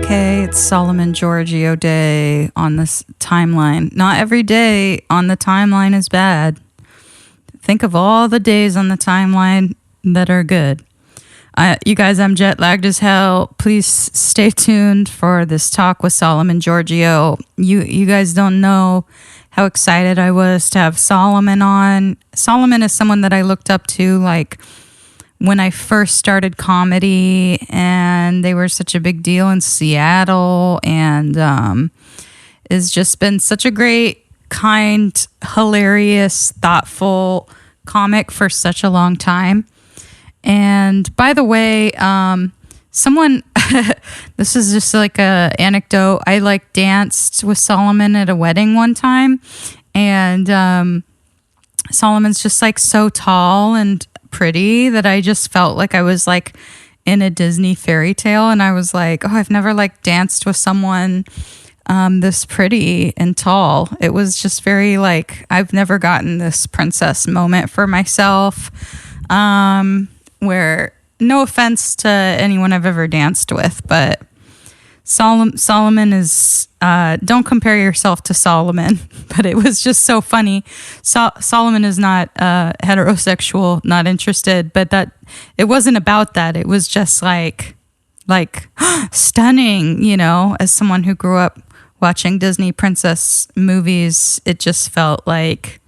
Okay, it's Solomon Georgio Day on this timeline. Not every day on the timeline is bad. Think of all the days on the timeline that are good. You guys, I'm jet lagged as hell. Please stay tuned for this talk with Solomon Georgio. You guys don't know how excited I was to have Solomon on. Solomon is someone that I looked up to, like, when I first started comedy, and they were such a big deal in Seattle, and it's just been such a great, kind, hilarious, thoughtful comic for such a long time. And by the way, someone, this is just like a anecdote. I like danced with Solomon at a wedding one time, and Solomon's just like so tall and pretty that I just felt like I was like in a Disney fairy tale, and I was like, oh, I've never like danced with someone this pretty and tall. It was just very like, I've never gotten this princess moment for myself, where, no offense to anyone I've ever danced with, but Solomon is, don't compare yourself to Solomon, but it was just so funny. Solomon is not heterosexual, not interested, but that it wasn't about that. It was just like stunning, you know, as someone who grew up watching Disney princess movies, it just felt like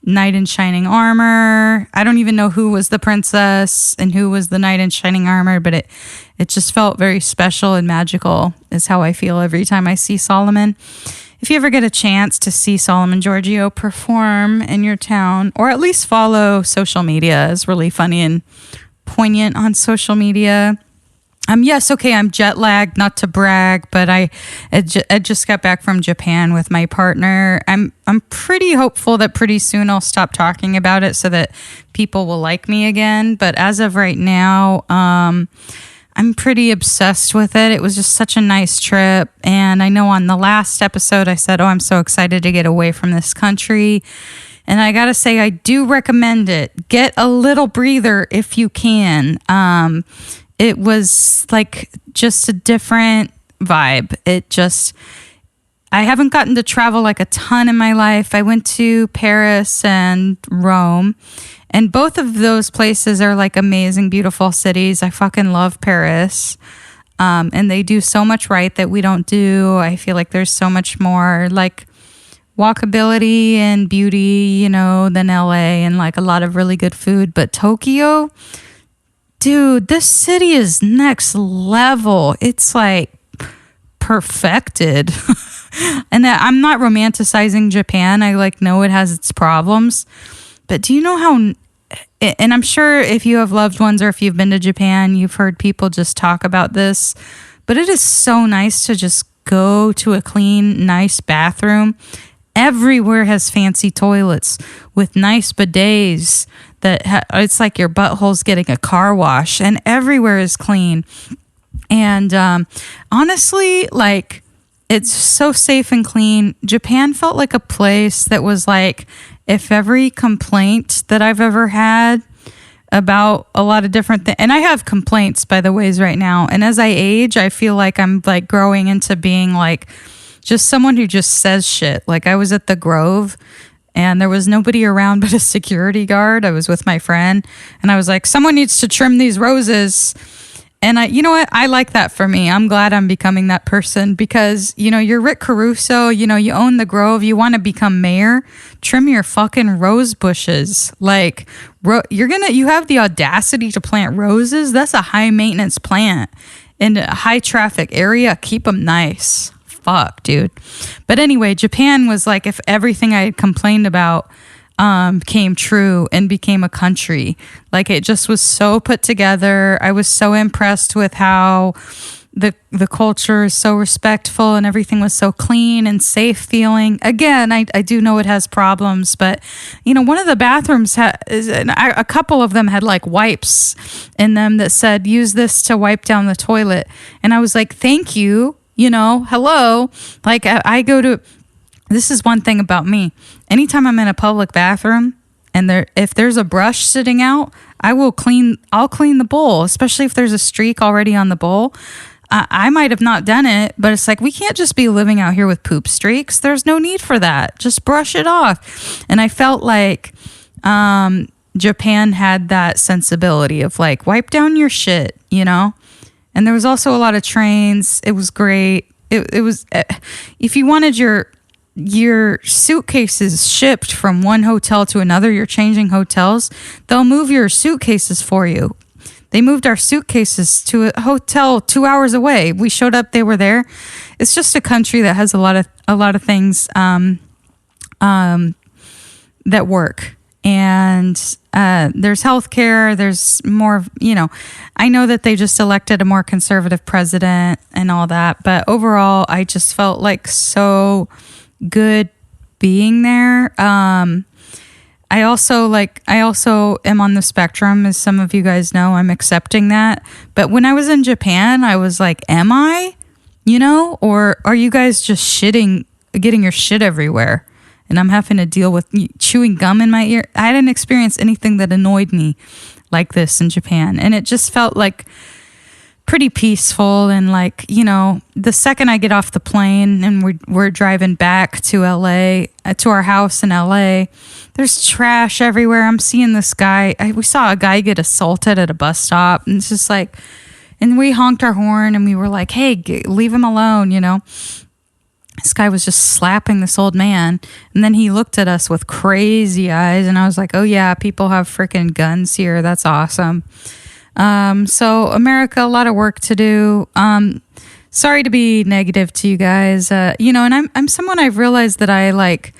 knight in shining armor. I don't even know who was the princess and who was the knight in shining armor, but it just felt very special and magical, is how I feel every time I see Solomon. If you ever get a chance to see Solomon Georgio perform in your town, or at least follow social media, is really funny and poignant on social media. Yes, okay, I'm jet lagged, not to brag, but I just got back from Japan with my partner. I'm pretty hopeful that pretty soon I'll stop talking about it so that people will like me again. But as of right now, I'm pretty obsessed with it. It was just such a nice trip. And I know on the last episode I said, oh, I'm so excited to get away from this country. And I gotta say, I do recommend it. Get a little breather if you can. It was like just a different vibe. I haven't gotten to travel like a ton in my life. I went to Paris and Rome, and both of those places are like amazing, beautiful cities. I fucking love Paris. And they do so much right that we don't do. I feel like there's so much more like walkability and beauty, you know, than LA, and like a lot of really good food. But Tokyo, dude, this city is next level. It's like perfected. And I'm not romanticizing Japan. I like know it has its problems. But do you know how, and I'm sure if you have loved ones or if you've been to Japan, you've heard people just talk about this, but it is so nice to just go to a clean, nice bathroom. Everywhere has fancy toilets with nice bidets that it's like your butthole's getting a car wash, and everywhere is clean. And honestly, like, it's so safe and clean. Japan felt like a place that was like, if every complaint that I've ever had about a lot of different things, and I have complaints, by the ways, right now, and as I age, I feel like I'm like growing into being like just someone who just says shit. Like, I was at the Grove and there was nobody around but a security guard. I was with my friend and I was like, someone needs to trim these roses. And you know what? I like that for me. I'm glad I'm becoming that person, because, you know, you're Rick Caruso, you know, you own the Grove, you want to become mayor, trim your fucking rose bushes. Like, you have the audacity to plant roses. That's a high maintenance plant in a high traffic area. Keep them nice. Fuck, dude. But anyway, Japan was like, if everything I had complained about came true and became a country. Like, it just was so put together. I was so impressed with how the culture is so respectful and everything was so clean and safe feeling. Again, I do know it has problems, but, you know, one of the bathrooms a couple of them had like wipes in them that said, use this to wipe down the toilet. And I was like, thank you. You know, hello. Like, this is one thing about me. Anytime I'm in a public bathroom and if there's a brush sitting out, I'll clean the bowl, especially if there's a streak already on the bowl. I might have not done it, but it's like, we can't just be living out here with poop streaks. There's no need for that. Just brush it off. And I felt like Japan had that sensibility of like, wipe down your shit, you know? And there was also a lot of trains. It was great. It was, if you wanted your suitcases shipped from one hotel to another, you're changing hotels, they'll move your suitcases for you. They moved our suitcases to a hotel 2 hours away. We showed up, they were there. It's just a country that has a lot of things that work. And there's healthcare, there's more, you know, I know that they just elected a more conservative president and all that, but overall I just felt like so good being there. I also am on the spectrum, as some of you guys know. I'm accepting that. But when I was in Japan, I was like, am I? You know? Or are you guys just getting your shit everywhere? And I'm having to deal with chewing gum in my ear. I didn't experience anything that annoyed me like this in Japan. And it just felt like pretty peaceful. And like, you know, the second I get off the plane and we're driving back to LA, to our house in LA, there's trash everywhere. I'm seeing this guy. We saw a guy get assaulted at a bus stop. And it's just like, and we honked our horn and we were like, hey, leave him alone, you know. This guy was just slapping this old man. And then he looked at us with crazy eyes. And I was like, oh yeah, people have freaking guns here. That's awesome. So America, a lot of work to do. Sorry to be negative to you guys. You know, and I'm someone I've realized that I like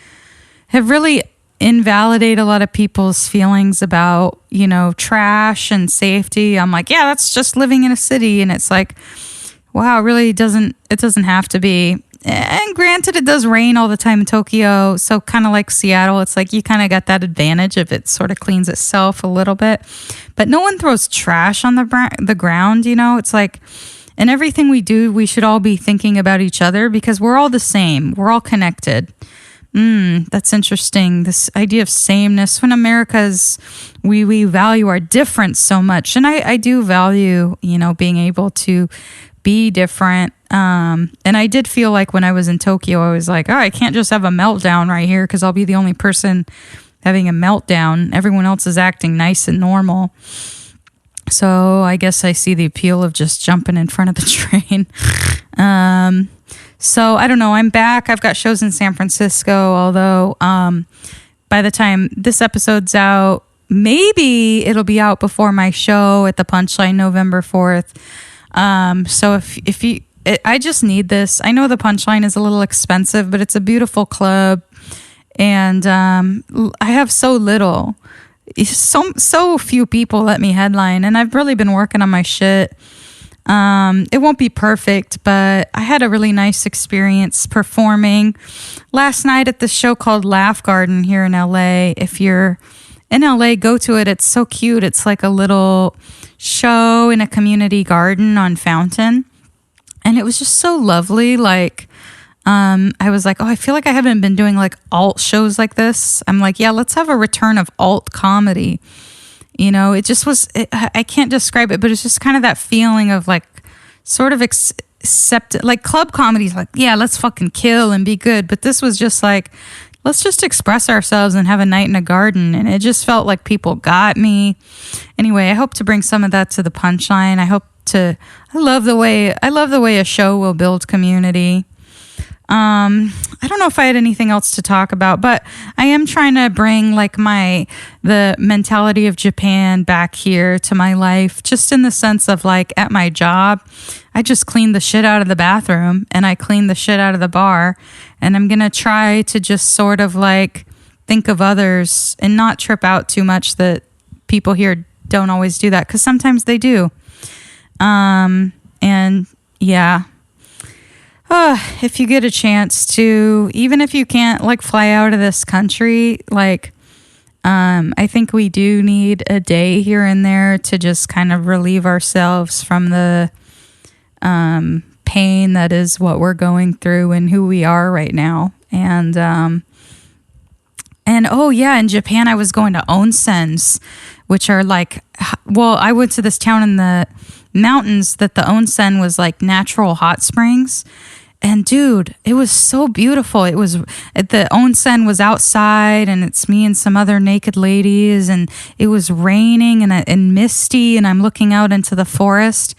have really invalidate a lot of people's feelings about, you know, trash and safety. I'm like, yeah, that's just living in a city. And it's like, wow, it really doesn't have to be. And granted, it does rain all the time in Tokyo. So kind of like Seattle, it's like you kind of got that advantage if it sort of cleans itself a little bit. But no one throws trash on the ground, you know? It's like, in everything we do, we should all be thinking about each other because we're all the same. We're all connected. That's interesting. This idea of sameness. When we value our difference so much. And I do value, you know, being able to be different. And I did feel like when I was in Tokyo, I was like, oh, I can't just have a meltdown right here because I'll be the only person having a meltdown. Everyone else is acting nice and normal. So I guess I see the appeal of just jumping in front of the train. So I don't know. I'm back. I've got shows in San Francisco, although by the time this episode's out, maybe it'll be out before my show at the Punchline November 4th. So if you, I just need this. I know the Punchline is a little expensive, but it's a beautiful club. And I have so little. So few people let me headline, and I've really been working on my shit. It won't be perfect, but I had a really nice experience performing last night at the show called Laugh Garden here in LA. If you're in LA, go to it. It's so cute. It's like a little show in a community garden on Fountain. And it was just so lovely. Like, I was like, oh, I feel like I haven't been doing like alt shows like this. I'm like, yeah, let's have a return of alt comedy. You know, it just was, I can't describe it, but it's just kind of that feeling of like sort of accept, like club comedy's like, yeah, let's fucking kill and be good. But this was just like, let's just express ourselves and have a night in a garden. And it just felt like people got me. Anyway, I hope to bring some of that to the Punchline. I love the way a show will build community. I don't know if I had anything else to talk about, but I am trying to bring like the mentality of Japan back here to my life, just in the sense of like at my job, I just clean the shit out of the bathroom and I clean the shit out of the bar. And I'm going to try to just sort of like think of others and not trip out too much that people here don't always do that. 'Cause sometimes they do. And yeah. If you get a chance to, even if you can't like fly out of this country, like, I think we do need a day here and there to just kind of relieve ourselves from the, pain that is what we're going through and who we are right now. And oh yeah, in Japan, I was going to onsens, which are like, well, I went to this town in the mountains that the onsen was like natural hot springs. And dude, it was so beautiful. It was, the onsen was outside, and it's me and some other naked ladies, and it was raining and misty, and I'm looking out into the forest.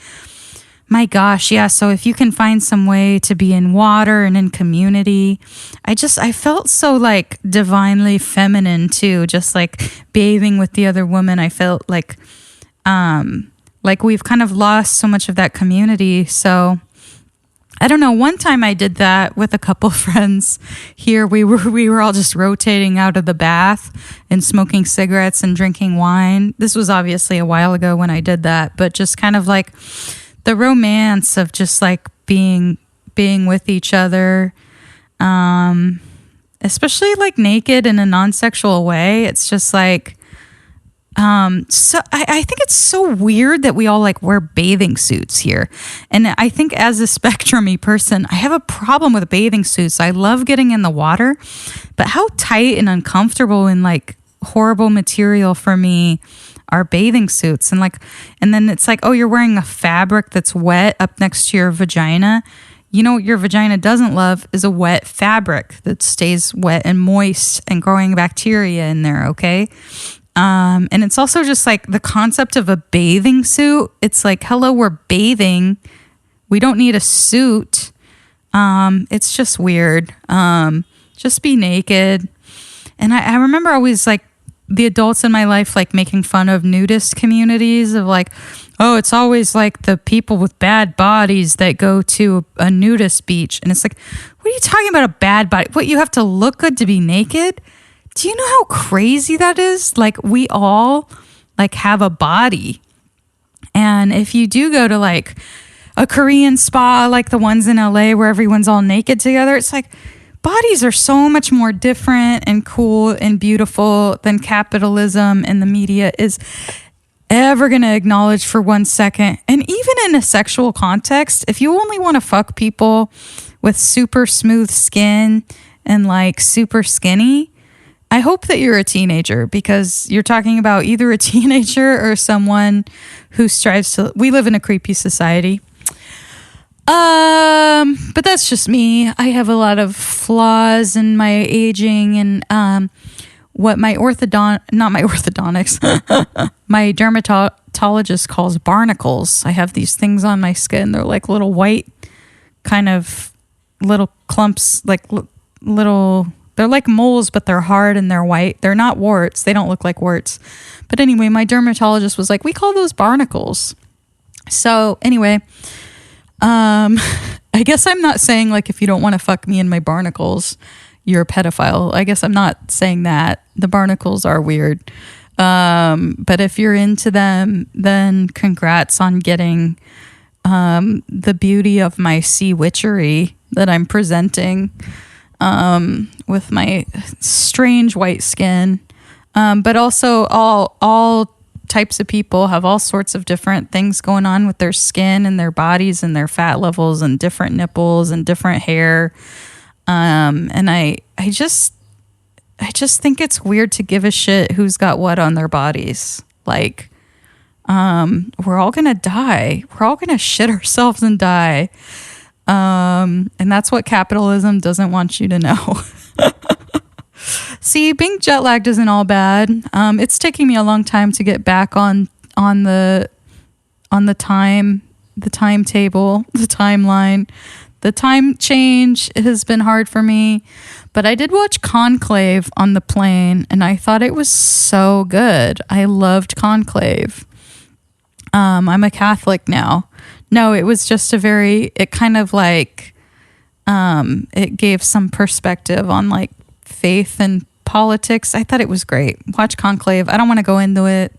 My gosh, yeah. So if you can find some way to be in water and in community, I felt so like divinely feminine too, just like bathing with the other woman. I felt like we've kind of lost so much of that community. So I don't know. One time I did that with a couple friends here. We were all just rotating out of the bath and smoking cigarettes and drinking wine. This was obviously a while ago when I did that, but just kind of like the romance of just like being with each other, especially like naked in a non-sexual way. It's just like, so I think it's so weird that we all like wear bathing suits here. And I think as a spectrum-y person, I have a problem with bathing suits. I love getting in the water, but how tight and uncomfortable and like horrible material for me are bathing suits. And then it's like, oh, you're wearing a fabric that's wet up next to your vagina. You know what your vagina doesn't love is a wet fabric that stays wet and moist and growing bacteria in there, okay? And it's also just like the concept of a bathing suit. It's like, hello, we're bathing. We don't need a suit. It's just weird. Just be naked. And I remember always like the adults in my life like making fun of nudist communities of like, oh, it's always like the people with bad bodies that go to a nudist beach. And it's like, what are you talking about, a bad body? What, you have to look good to be naked? Do you know how crazy that is? Like, we all like have a body. And if you do go to like a Korean spa, like the ones in LA where everyone's all naked together, it's like bodies are so much more different and cool and beautiful than capitalism and the media is ever going to acknowledge for 1 second. And even in a sexual context, if you only want to fuck people with super smooth skin and like super skinny, I hope that you're a teenager, because you're talking about either a teenager or someone who strives to. We live in a creepy society. But that's just me. I have a lot of flaws in my aging and what my my dermatologist calls barnacles. I have these things on my skin. They're like little white kind of little clumps, like little. They're like moles, but they're hard and they're white. They're not warts. They don't look like warts. But anyway, my dermatologist was like, we call those barnacles. So anyway, I guess I'm not saying like, if you don't want to fuck me in my barnacles, you're a pedophile. I guess I'm not saying that. The barnacles are weird. But if you're into them, then congrats on getting the beauty of my sea witchery that I'm presenting. With my strange white skin. But also all types of people have all sorts of different things going on with their skin and their bodies and their fat levels and different nipples and different hair. And I just think it's weird to give a shit who's got what on their bodies. Like, we're all gonna die. We're all gonna shit ourselves and die. And that's what capitalism doesn't want you to know. See, being jet lagged isn't all bad. It's taking me a long time to get back on the timetable, the timeline. The time change has been hard for me, but I did watch Conclave on the plane and I thought it was so good. I loved Conclave. I'm a Catholic now. No, it was just it kind of like, it gave some perspective on like faith and politics. I thought it was great. Watch Conclave. I don't want to go into it.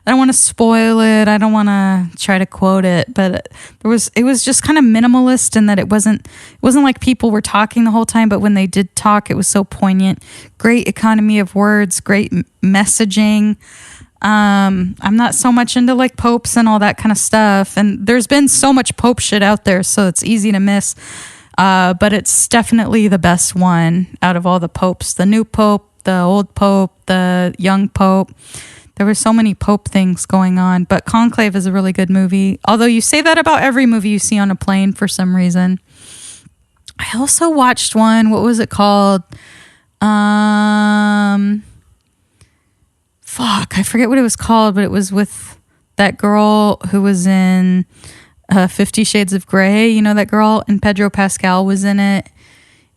I don't want to spoil it. I don't want to try to quote it, but it was just kind of minimalist in that it wasn't like people were talking the whole time, but when they did talk, it was so poignant. Great economy of words, great messaging. I'm not so much into like popes and all that kind of stuff. And there's been so much pope shit out there, so it's easy to miss. But it's definitely the best one out of all the popes. The new pope, the old pope, the young pope. There were so many Pope things going on, but Conclave is a really good movie. Although you say that about every movie you see on a plane for some reason. I also watched one. What was it called? I forget what it was called, but it was with that girl who was in 50 Shades of Grey. You know that girl? And Pedro Pascal was in it.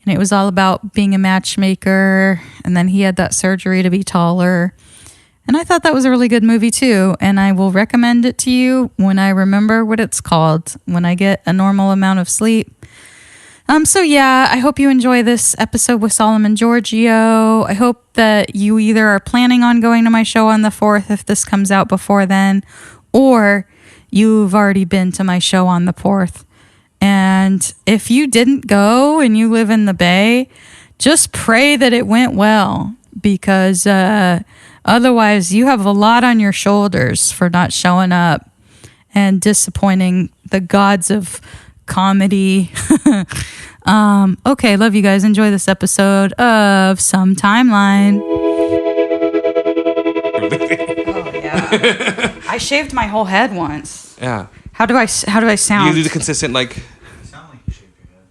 And it was all about being a matchmaker. And then he had that surgery to be taller. And I thought that was a really good movie too. And I will recommend it to you when I remember what it's called, when I get a normal amount of sleep. So yeah, I hope you enjoy this episode with Solomon Georgio. I hope that you either are planning on going to my show on the 4th if this comes out before then, or you've already been to my show on the 4th. And if you didn't go and you live in the Bay, just pray that it went well, because otherwise you have a lot on your shoulders for not showing up and disappointing the gods of comedy. Okay, love you guys. Enjoy this episode of Some Timeline. Oh yeah, I shaved my whole head once. Yeah. How do I sound? You do the consistent like. You sound like you shaved your head.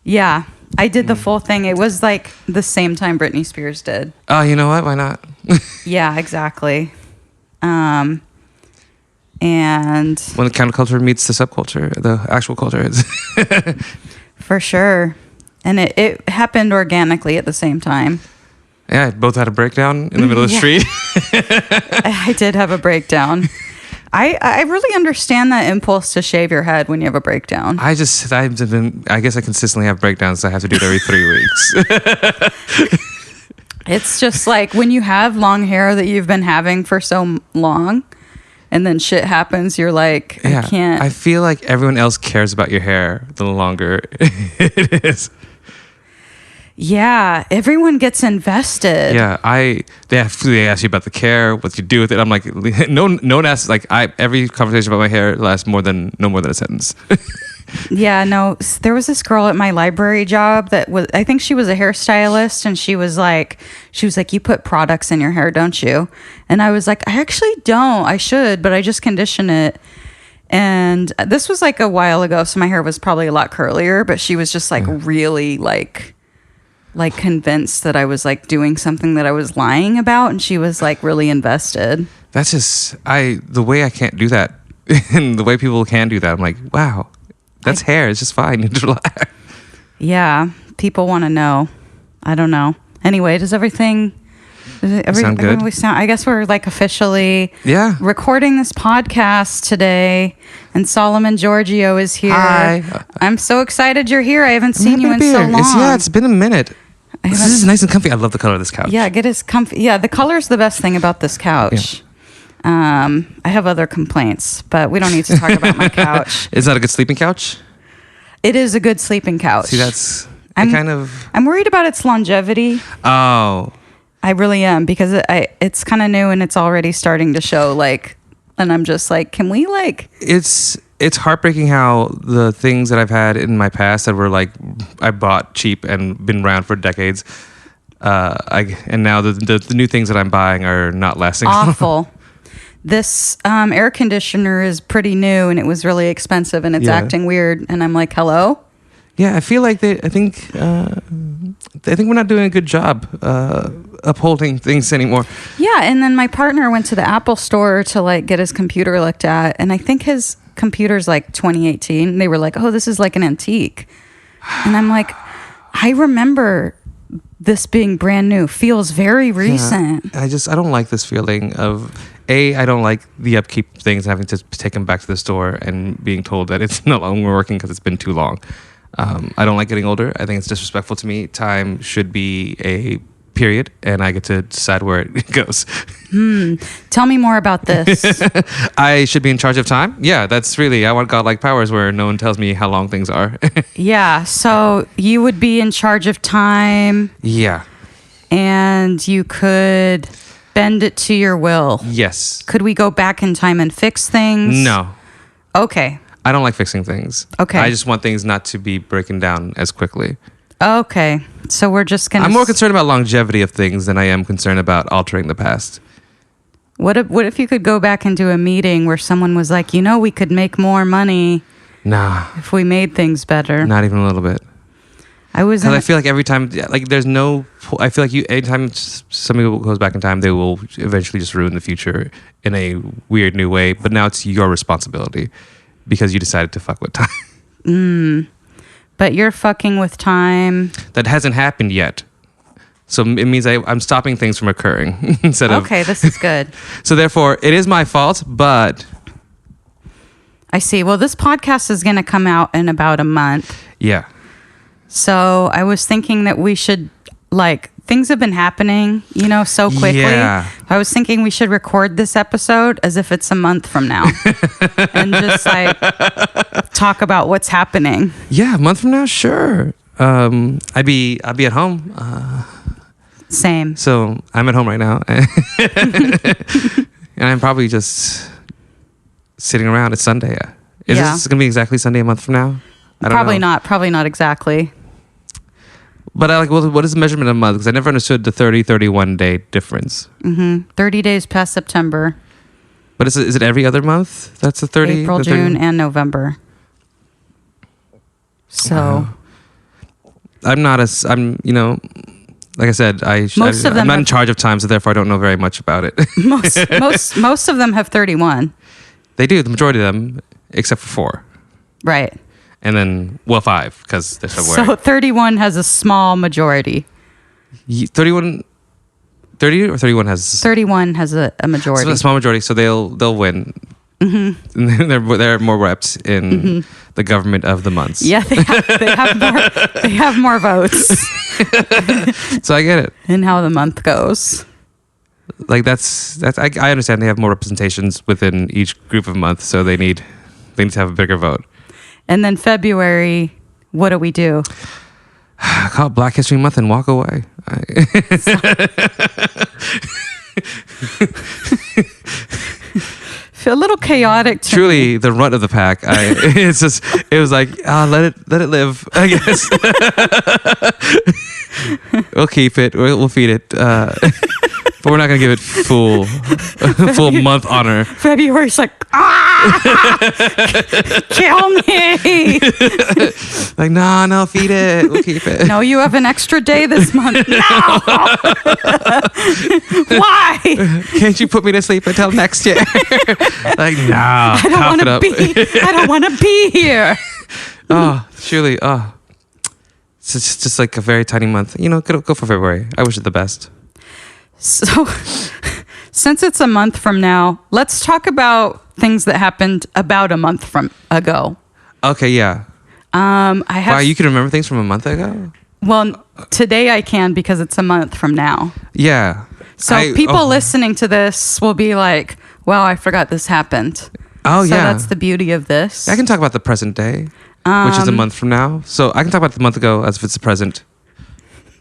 Yeah, I did the full thing. It was like the same time Britney Spears did. Oh, you know what? Why not? Yeah, exactly. And when the counterculture meets the subculture, the actual culture is. for sure. And it happened organically at the same time. Yeah, both had a breakdown in the middle of the street. I did have a breakdown. I really understand that impulse to shave your head when you have a breakdown. I guess I consistently have breakdowns, so I have to do it every 3 weeks. It's just like when you have long hair that you've been having for so long, and then shit happens, you're like, I can't. I feel like everyone else cares about your hair the longer it is. Yeah, everyone gets invested. Yeah, they ask you about the care, what you do with it. I'm like, no one asks. Like, every conversation about my hair lasts no more than a sentence. Yeah, no, there was this girl at my library job that was, I think she was a hairstylist, and she was like, you put products in your hair, don't you? And I was like, I actually don't. I should, but I just condition it. And this was like a while ago, so my hair was probably a lot curlier, but she was just like really like convinced that I was like doing something that I was lying about, and she was like really invested. That's just the way I can't do that, and the way people can do that. I'm like, wow. That's hair. It's just fine. Yeah. People want to know. I don't know. Anyway, sound good? I guess we're like officially recording this podcast today, and Solomon Georgio is here. Hi. I'm so excited you're here. I haven't seen you in so long. It's been a minute. This is nice and comfy. I love the color of this couch. Yeah, get as comfy. Yeah, the color's the best thing about this couch. Yeah. I have other complaints, but we don't need to talk about my couch. Is that a good sleeping couch? It is a good sleeping couch. See, I'm worried about its longevity. Oh. I really am, because it's kind of new and it's already starting to show, like, and I'm just like, can we like... It's heartbreaking how the things that I've had in my past that were like, I bought cheap and been around for decades, and now the new things that I'm buying are not lasting. Awful. This air conditioner is pretty new, and it was really expensive, and it's acting weird. And I'm like, hello? Yeah, I feel like I think we're not doing a good job upholding things anymore. Yeah, and then my partner went to the Apple store to like get his computer looked at, and I think his computer's like 2018. They were like, oh, this is like an antique. And I'm like, I remember this being brand new. Feels very recent. Yeah, I don't like this feeling of... I don't like the upkeep things, having to take them back to the store and being told that it's no longer working because it's been too long. I don't like getting older. I think it's disrespectful to me. Time should be a period, and I get to decide where it goes. Tell me more about this. I should be in charge of time? Yeah, I want godlike powers where no one tells me how long things are. Yeah, so you would be in charge of time. Yeah. And you could... bend it to your will. Yes. Could we go back in time and fix things? No. Okay. I don't like fixing things. Okay. I just want things not to be breaking down as quickly. Okay. So we're just going to... I'm more concerned about longevity of things than I am concerned about altering the past. What if you could go back into a meeting where someone was like, we could make more money Nah, if we made things better? not even a little bit. Because I feel like every time, like there's no, I feel like anytime somebody goes back in time, they will eventually just ruin the future in a weird new way. But now it's your responsibility because you decided to fuck with time. But you're fucking with time. That hasn't happened yet. So it means I'm stopping things from occurring instead of... Okay, this is good. So therefore, it is my fault, but... I see. Well, this podcast is going to come out in about a month. Yeah. So I was thinking that we should, things have been happening, so quickly. Yeah. I was thinking we should record this episode as if it's a month from now and just talk about what's happening. Yeah, a month from now, sure. I'll be at home. Same. So I'm at home right now. And I'm probably just sitting around. It's Sunday. Is this going to be exactly Sunday a month from now? I don't know. Probably not exactly. But what is the measurement of a month? Because I never understood the 31 day difference. 30 days past September. But is it every other month? That's the 30? April, June, and November. So... I'm not like I said, I'm not in charge of time, so therefore I don't know very much about it. most of them have 31. They do, the majority of them, except for 4. Right. And then, 5, because they're February. So 31 has a small majority. 30 or 31 has... 31 has a majority. So a small majority, so they'll win. Mm-hmm. They're more reps in the government of the months. Yeah, they have more votes. So I get it. In how the month goes. Like that's I understand they have more representations within each group of months, so they need to have a bigger vote. And then February, what do we do? Call it Black History Month and walk away. A little chaotic. Truly, the runt of the pack. It was like, let it live. I guess we'll keep it. We'll feed it, but we're not gonna give it full month honor. February's like, kill me. Like, no, feed it. We'll keep it. No, you have an extra day this month. No. Why? Can't you put me to sleep until next year? Like, no. I don't want to be here. Oh, surely. Oh, it's just like a very tiny month. Go for February. I wish it the best. So, since it's a month from now, let's talk about things that happened about a month from ago. Okay, yeah. Wow, you can remember things from a month ago? Well, today I can because it's a month from now. Yeah. So people listening to this will be like, "Well, I forgot this happened." Oh, so yeah. That's the beauty of this. I can talk about the present day, which is a month from now. So I can talk about the month ago as if it's the present.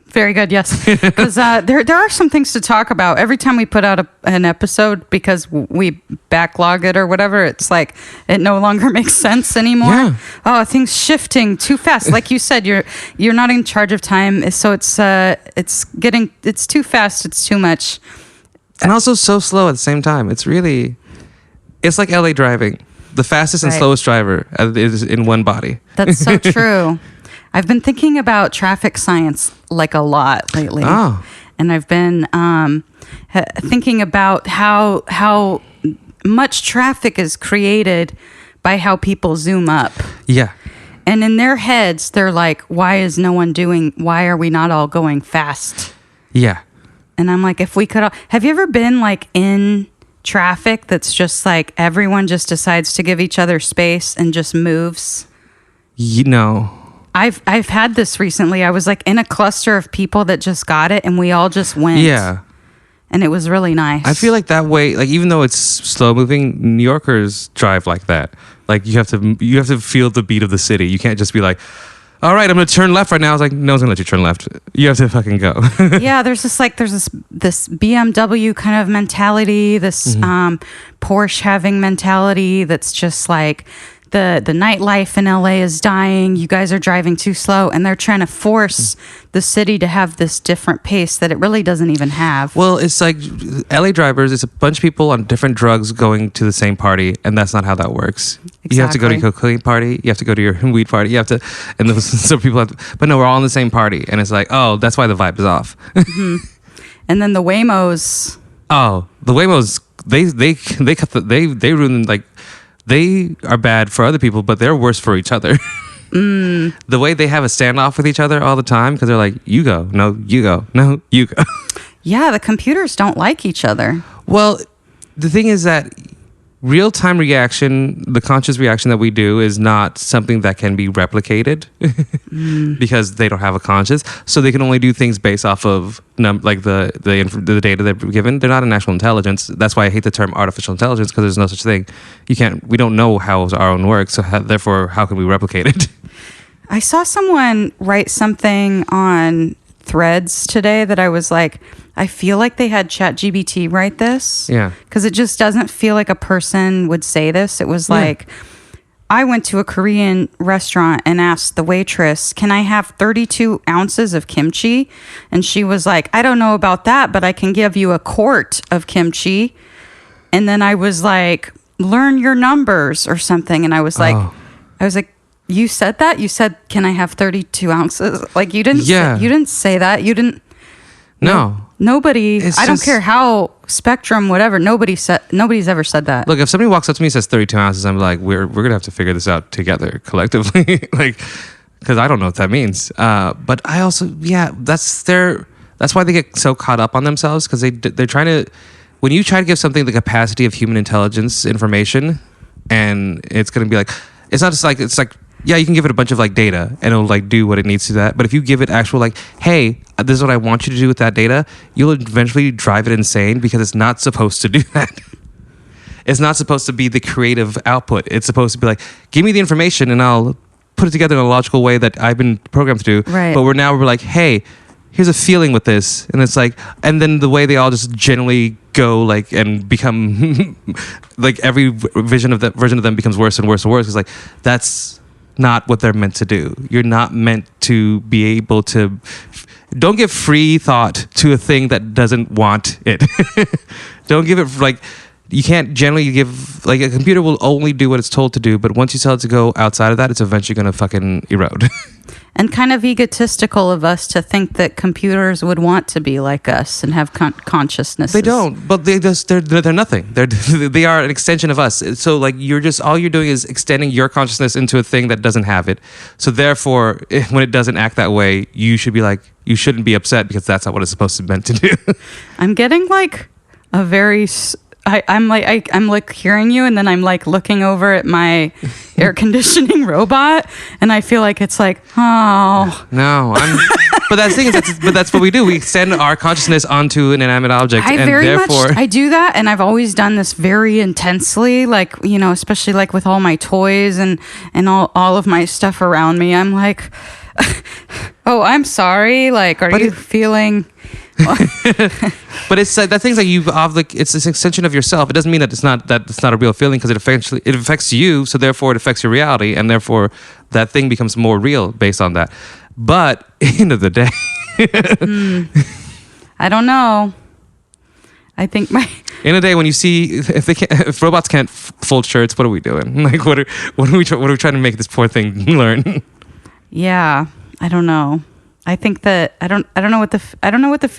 Very good, yes. Because there are some things to talk about. Every time we put out an episode, because we backlog it or whatever, it's like it no longer makes sense anymore. Yeah. Oh, things shifting too fast. Like you said, you're not in charge of time, so it's too fast. It's too much, and also so slow at the same time. It's like LA driving. The fastest and slowest driver is in one body. That's so true. I've been thinking about traffic science a lot lately. Oh. And I've been thinking about how much traffic is created by how people zoom up. Yeah. And in their heads, they're like, why are we not all going fast? Yeah. And I'm like, if we could all, have you ever been in traffic that's just everyone just decides to give each other space and just moves? I've had this recently. I was in a cluster of people that just got it, and we all just went. Yeah. And it was really nice. I feel like that way, even though it's slow moving, New Yorkers drive like that. You have to feel the beat of the city. You can't just be like, all right, I'm going to turn left right now. I was like, no one's going to let you turn left. You have to fucking go. Yeah, there's this BMW kind of mentality, this Porsche having mentality that's just the nightlife in LA is dying. You guys are driving too slow, and they're trying to force the city to have this different pace that it really doesn't even have. Well, it's like LA drivers. It's a bunch of people on different drugs going to the same party, and that's not how that works. Exactly. You have to go to your cocaine party. You have to go to your weed party. You have to, and some people have to, but no, we're all in the same party, and it's like, oh, that's why the vibe is off. And then the Waymos. Oh, the Waymos. They ruin, like, they are bad for other people, but they're worse for each other. The way they have a standoff with each other all the time, because they're like, you go, no, you go, no, you go. Yeah, the computers don't like each other. Well, the thing is that real-time reaction, the conscious reaction that we do, is not something that can be replicated because they don't have a conscious. So they can only do things based off of like the data they're given. They're not an actual intelligence. That's why I hate the term artificial intelligence, because there's no such thing. We don't know how our own works. So therefore, how can we replicate it? I saw someone write something on Threads today that I was like, I feel like they had ChatGPT write this. Yeah. Because it just doesn't feel like a person would say this. It was like, I went to a Korean restaurant and asked the waitress, can I have 32 ounces of kimchi? And she was like, I don't know about that, but I can give you a quart of kimchi. And then I was like, learn your numbers or something. And I was like, you said that? You said, can I have 32 ounces? Like, you didn't say that. You didn't. No. Nobody, I don't care how spectrum, whatever, nobody's ever said that. Look, if somebody walks up to me and says 32 ounces, I'm like, we're going to have to figure this out together collectively. Like, because I don't know what that means. But I also, that's why they get so caught up on themselves, because they're trying to, when you try to give something the capacity of human intelligence information, and it's going to be like, it's not just like, it's like, yeah, you can give it a bunch of like data and it'll like do what it needs to that. But if you give it actual like, hey, this is what I want you to do with that data, you'll eventually drive it insane, because it's not supposed to do that. It's not supposed to be the creative output. It's supposed to be like, give me the information and I'll put it together in a logical way that I've been programmed to do. Right. But we're like, hey, here's a feeling with this. And it's like, and then the way they all just generally go like and become like every version of them becomes worse and worse and worse. It's like, that's not what they're meant to do. You're not meant to be able to. Don't give free thought to a thing that doesn't want it. Don't give it like. You can't generally give, like, a computer will only do what it's told to do, but once you tell it to go outside of that, it's eventually going to fucking erode. And kind of egotistical of us to think that computers would want to be like us and have consciousness. They don't, but they're nothing. They are an extension of us. So like all you're doing is extending your consciousness into a thing that doesn't have it. So therefore, when it doesn't act that way, you should be like, you shouldn't be upset, because that's not what it's supposed to be meant to do. I'm getting like a very. I'm like hearing you, and then I'm like looking over at my air conditioning robot, and I feel like it's like, oh no, but that's the thing is but that's what we do. We extend our consciousness onto an inanimate object, I do that, and I've always done this very intensely, like, you know, especially like with all my toys and all of my stuff around me. I'm like, oh, I'm sorry. Like, are you feeling? But it's that thing's like it's this extension of yourself. It doesn't mean that it's not a real feeling, because it affects you, so therefore it affects your reality, and therefore that thing becomes more real based on that. But at the end of the day, I don't know. I think in a day when you see if robots can't fold shirts, what are we doing? Like what are we trying to make this poor thing learn? Yeah, I don't know. I think that I don't know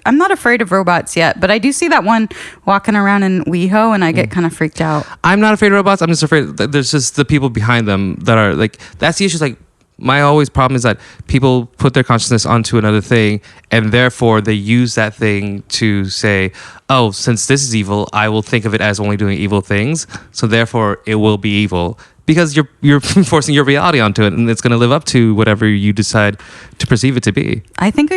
I'm not afraid of robots yet, but I do see that one walking around in WeHo, and I get kind of freaked out. I'm not afraid of robots. I'm just afraid that there's just the people behind them that are like, that's the issue. Like, my always problem is that people put their consciousness onto another thing, and therefore they use that thing to say, oh, since this is evil, I will think of it as only doing evil things, so therefore it will be evil. Because you're forcing your reality onto it, and it's going to live up to whatever you decide to perceive it to be. I think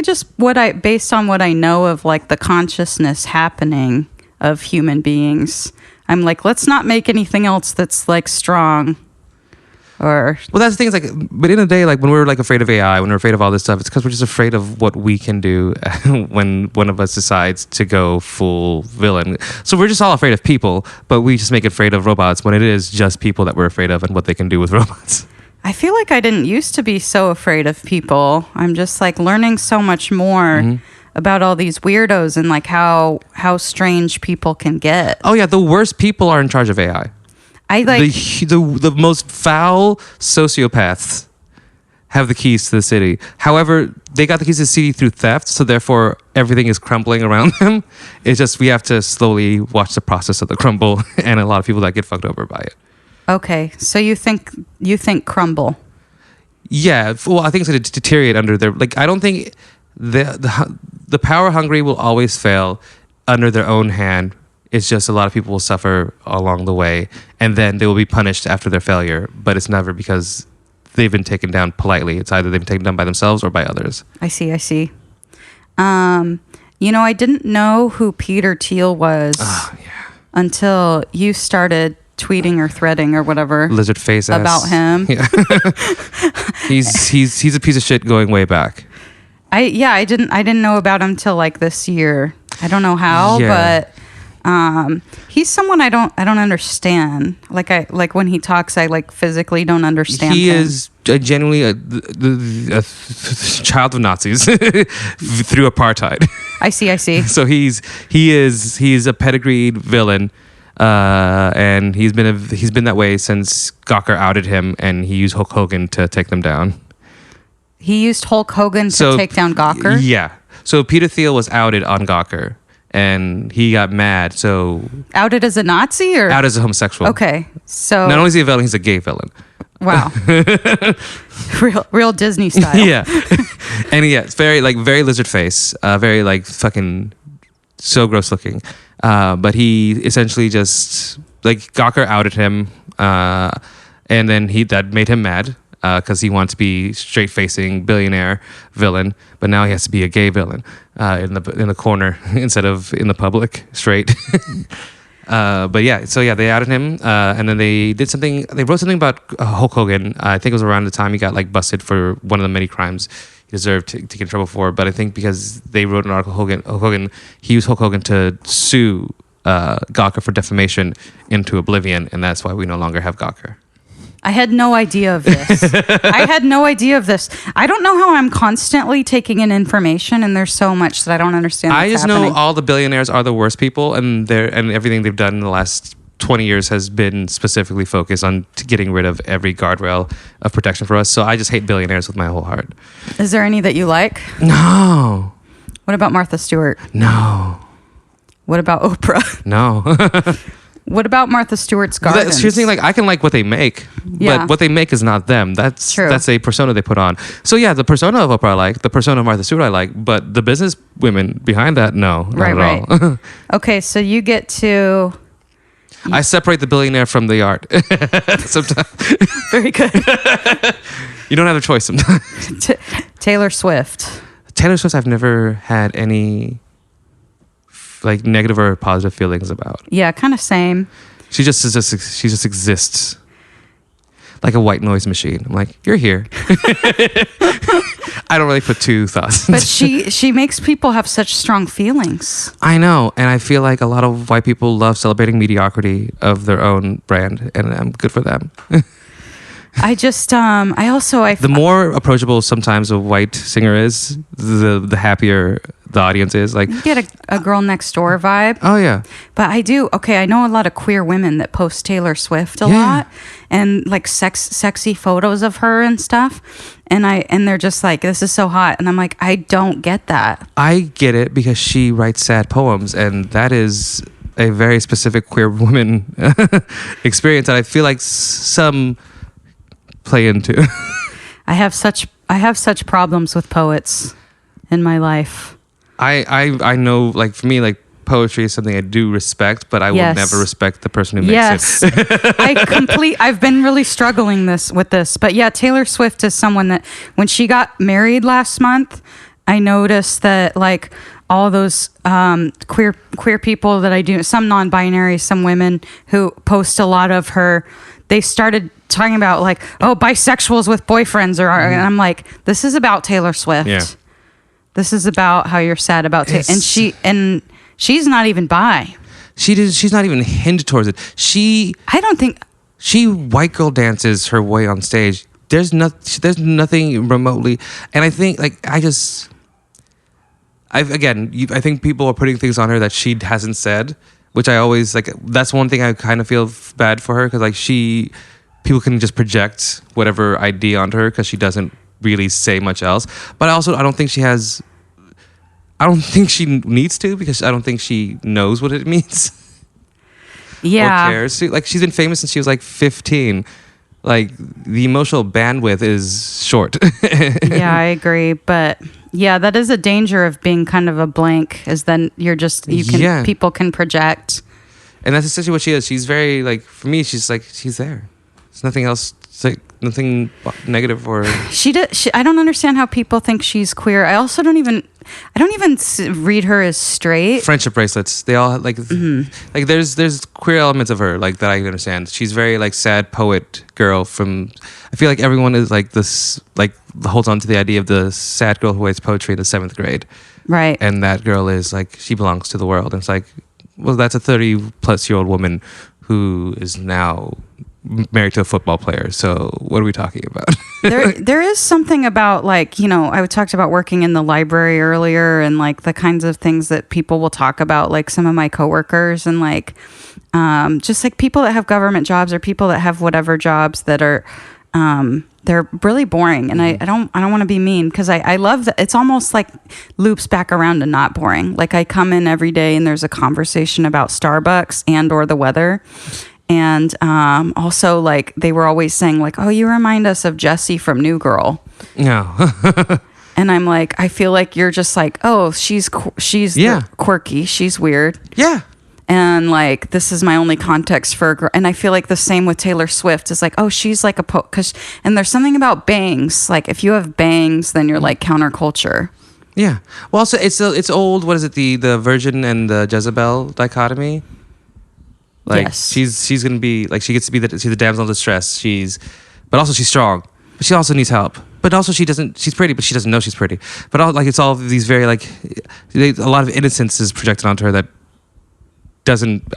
based on what I know of like the consciousness happening of human beings, I'm like, let's not make anything else that's like strong. Or Well, that's the thing. Is like, but in a day, like when we're like afraid of AI, when we're afraid of all this stuff, it's because we're just afraid of what we can do when one of us decides to go full villain. So we're just all afraid of people, but we just make it afraid of robots when it is just people that we're afraid of and what they can do with robots. I feel like I didn't used to be so afraid of people. I'm just like learning so much more about all these weirdos and like how strange people can get. Oh yeah, the worst people are in charge of AI. I like The most foul sociopaths have the keys to the city. However, they got the keys to the city through theft, so therefore everything is crumbling around them. It's just we have to slowly watch the process of the crumble, and a lot of people that get fucked over by it. Okay, so you think Crumble? Yeah, well, I think it's going to deteriorate under their. Like, I don't think the power hungry will always fail under their own hand. It's just a lot of people will suffer along the way, and then they will be punished after their failure. But it's never because they've been taken down politely. It's either they've been taken down by themselves or by others. I see. I didn't know who Peter Thiel was until you started tweeting or threading or whatever Lizard face ass. about him. Yeah. he's a piece of shit going way back. I didn't know about him till like this year. I don't know how, but he's someone I don't understand. Like when he talks, I like physically don't understand. He him. is genuinely a child of Nazis through apartheid. I see. So he's a pedigreed villain, and he's been that way since Gawker outed him, and he used Hulk Hogan to take them down. He used Hulk Hogan to take down Gawker? Yeah. So Peter Thiel was outed on Gawker, and he got mad. So outed as a Nazi or out as a homosexual. Okay, so not only is he a villain, he's a gay villain. Wow, real Disney style. Yeah, and it's very lizard face, very like fucking so gross looking. But he essentially just like Gawker outed him, and then that made him mad. Because he wanted to be straight-facing billionaire villain, but now he has to be a gay villain in the corner instead of in the public straight. But yeah, so yeah, they outed him, and then they did something. They wrote something about Hulk Hogan. I think it was around the time he got like busted for one of the many crimes he deserved to get in trouble for. But I think because they wrote an article, he used Hulk Hogan to sue Gawker for defamation into oblivion, and that's why we no longer have Gawker. I had no idea of this. I don't know how I'm constantly taking in information, and there's so much that I don't understand. I just happening. know all the billionaires are the worst people, and everything they've done in the last 20 years has been specifically focused on getting rid of every guardrail of protection for us. So I just hate billionaires with my whole heart. Is there any that you like? No. What about Martha Stewart? No. What about Oprah? No. What about Martha Stewart's gardens? Here's the thing, like I can like what they make, but what they make is not them. That's true. That's a persona they put on. So yeah, the persona of Oprah I like, the persona of Martha Stewart I like, but the business women behind that, no, not at all. Okay, so you get to... I separate the billionaire from the art. Sometimes. Very good. You don't have a choice sometimes. Taylor Swift. I've never had any like negative or positive feelings about. Yeah, kind of same. She just exists like a white noise machine. I'm like, you're here. I don't really put two thoughts. But she makes people have such strong feelings. I know, and I feel like a lot of white people love celebrating mediocrity of their own brand, and I'm good for them. The more approachable sometimes a white singer is, the happier the audience is. Like you get a girl next door vibe. Oh yeah. But I know a lot of queer women that post Taylor Swift a lot and like sexy photos of her and stuff. And they're just like, this is so hot. And I'm like, I don't get that. I get it because she writes sad poems, and that is a very specific queer woman experience that I feel like some play into. I have such problems with poets in my life. I know, like for me, like poetry is something I do respect, but I will never respect the person who makes it. I've been really struggling with this, but yeah, Taylor Swift is someone that when she got married last month, I noticed that like all those queer people that I do, some non-binary, some women who post a lot of her, they started talking about like, oh, bisexuals with boyfriends, and I'm like, this is about Taylor Swift. Yeah. This is about how you're sad about Taylor, and she's not even bi. She's not even hinted towards it. I don't think she white girl dances her way on stage. There's nothing remotely, and I think like I think people are putting things on her that she hasn't said, which I always like. That's one thing I kind of feel bad for her, because like people can just project whatever idea onto her because she doesn't really say much else. But I don't think she needs to, because I don't think she knows what it means. Yeah. Or cares. Like, she's been famous since she was like 15. Like, the emotional bandwidth is short. Yeah, I agree. But yeah, that is a danger of being kind of a blank, is then people can project. And that's essentially what she is. She's very, like, for me, she's there. There's nothing else. It's like nothing negative or. I don't understand how people think she's queer. I don't even read her as straight. Friendship bracelets. They all like, like there's queer elements of her like that I understand. She's very like sad poet girl from. I feel like everyone is like this, like holds on to the idea of the sad girl who writes poetry in the 7th grade. Right. And that girl is like, she belongs to the world. And it's like, well, that's a 30-plus-year-old woman who is now married to a football player. So what are we talking about? there is something about, like, you know, I talked about working in the library earlier, and like the kinds of things that people will talk about, like some of my coworkers, and like just like people that have government jobs or people that have whatever jobs that are they're really boring. And I don't want to be mean, because I love that it's almost like loops back around to not boring. Like, I come in every day and there's a conversation about Starbucks and or the weather. And also, like, they were always saying, like, oh, you remind us of Jessie from New Girl. No. And I'm like, I feel like you're just like, oh, she's quirky. She's weird. Yeah. And, like, this is my only context for a girl. And I feel like the same with Taylor Swift. Is like, oh, she's like and there's something about bangs. Like, if you have bangs, then you're, like, counterculture. Yeah. Well, also, it's old, what is it, the Virgin and the Jezebel dichotomy? Like, yes. she's gonna be like, she gets to be she's the damsel in distress. But also she's strong, but she also needs help. But also she's pretty, but she doesn't know she's pretty. But all, like, it's all these very like, a lot of innocence is projected onto her that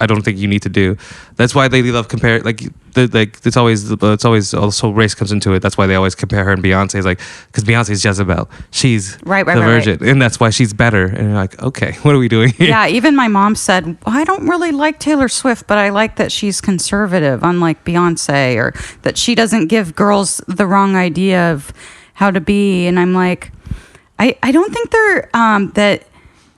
I don't think you need to do. That's why they love compare, like it's always also race comes into it. That's why they always compare her and Beyonce, is like, because Beyonce's Jezebel, she's the Virgin, and that's why she's better. And you're like, okay, what are we doing here? Yeah, even my mom said, well, I don't really like Taylor Swift, but I like that she's conservative, unlike Beyonce, or that she doesn't give girls the wrong idea of how to be. And I'm like, I don't think that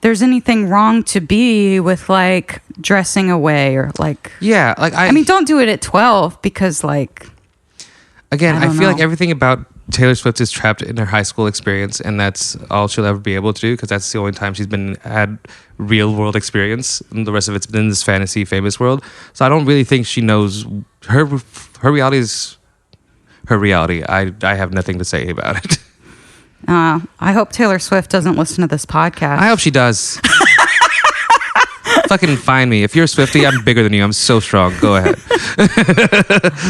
there's anything wrong to be with, like, dressing away, or like, yeah, like I mean, don't do it at 12, because, like, again, I feel like everything about Taylor Swift is trapped in her high school experience, and that's all she'll ever be able to do, because that's the only time she's had real world experience, and the rest of it's been this fantasy famous world. So I don't really think she knows her reality is her reality. I have nothing to say about it. I hope Taylor Swift doesn't listen to this podcast. I hope she does. Fucking find me. If you're a Swiftie, I'm bigger than you. I'm so strong. Go ahead.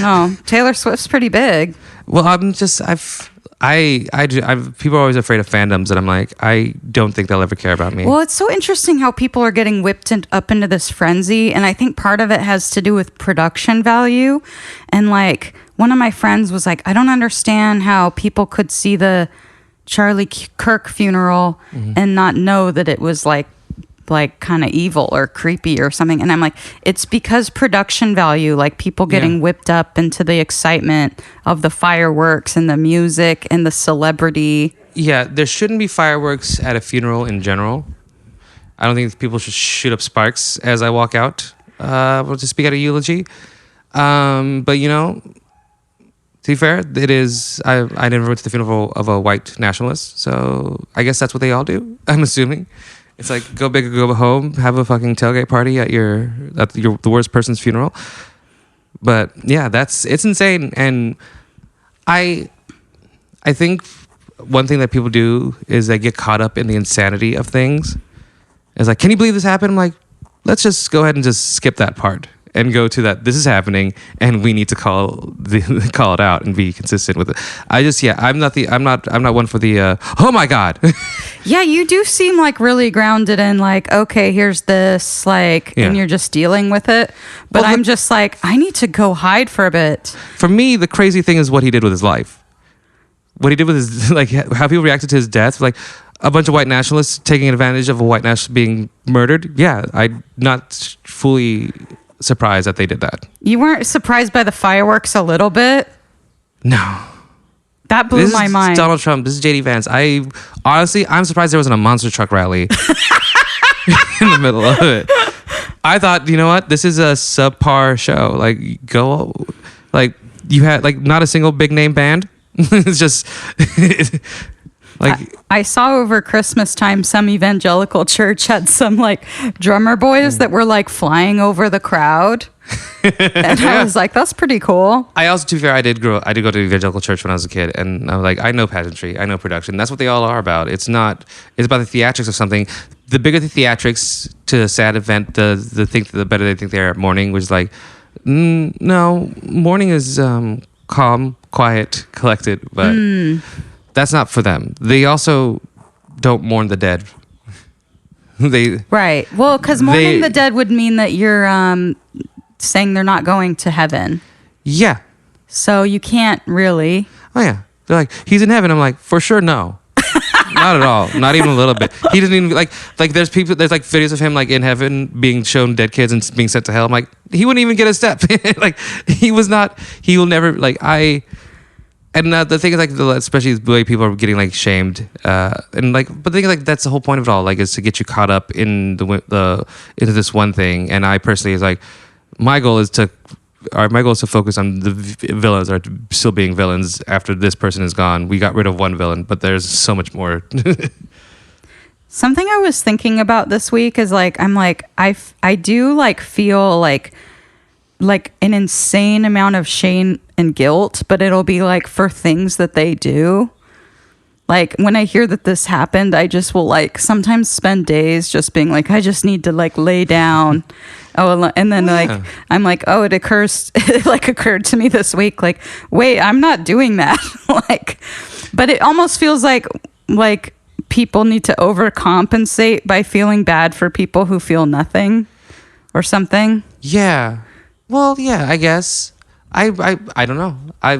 No, Taylor Swift's pretty big. Well, people are always afraid of fandoms, and I'm like, I don't think they'll ever care about me. Well, it's so interesting how people are getting whipped up into this frenzy, and I think part of it has to do with production value. And, like, one of my friends was like, I don't understand how people could see the Charlie Kirk funeral and not know that it was like kind of evil or creepy or something. And I'm like, it's because production value, like people getting whipped up into the excitement of the fireworks and the music and the celebrity. Yeah, there shouldn't be fireworks at a funeral in general. I don't think people should shoot up sparks as I walk out to speak at a eulogy. But, you know, to be fair, it is. I never went to the funeral of a white nationalist, so I guess that's what they all do. I'm assuming it's like, go big or go home, have a fucking tailgate party at the worst person's funeral. But yeah, it's insane, and I think one thing that people do is they get caught up in the insanity of things. It's like, can you believe this happened? I'm like, let's just go ahead and just skip that part and go to that. This is happening, and we need to call it out and be consistent with it. I'm not one for the oh my god. Yeah, you do seem like really grounded in like, okay, here's this, like, and you're just dealing with it. But I'm just like, I need to go hide for a bit. For me, the crazy thing is what he did with his life. What he did with his, like, how people reacted to his death, like a bunch of white nationalists taking advantage of a white nationalist being murdered. Yeah, I'm not fully surprised that they did that. You weren't surprised by the fireworks a little bit? No. That blew my mind. This is Donald Trump. This is JD Vance. I'm surprised there wasn't a monster truck rally in the middle of it. I thought, you know what? This is a subpar show. Like, you had, like, not a single big name band. It's just... Like, I saw over Christmas time some evangelical church had some like drummer boys that were like flying over the crowd. And I was like, that's pretty cool. I also, to be fair, I did go to evangelical church when I was a kid, and I was like, I know pageantry, I know production. That's what they all are about. It's about the theatrics of something. The bigger the theatrics to a sad event, the better they think they are at mourning, which is like, no, mourning is calm, quiet, collected, but that's not for them. They also don't mourn the dead. Right. Well, because mourning the dead would mean that you're saying they're not going to heaven. Yeah. So you can't really. Oh yeah. They're like, he's in heaven. I'm like, for sure, no. Not at all. Not even a little bit. He doesn't even like there's like videos of him like in heaven being shown dead kids and being sent to hell. I'm like, he wouldn't even get a step. Like he will never like And the thing is, like, especially the way people are getting like shamed, and like, but the thing is, like, that's the whole point of it all, like, is to get you caught up in into this one thing. And I personally is like, my goal is to focus on the villains are still being villains after this person is gone. We got rid of one villain, but there's so much more. Something I was thinking about this week is like, I'm like, I do like feel like an insane amount of shame and guilt, but it'll be like for things that they do. Like when I hear that this happened, I just will like sometimes spend days just being like, I just need to like lay down. And then like, I'm like, it occurred to me this week. Like, wait, I'm not doing that. Like, but it almost feels like people need to overcompensate by feeling bad for people who feel nothing or something. Yeah. Well, yeah, I guess. I don't know. I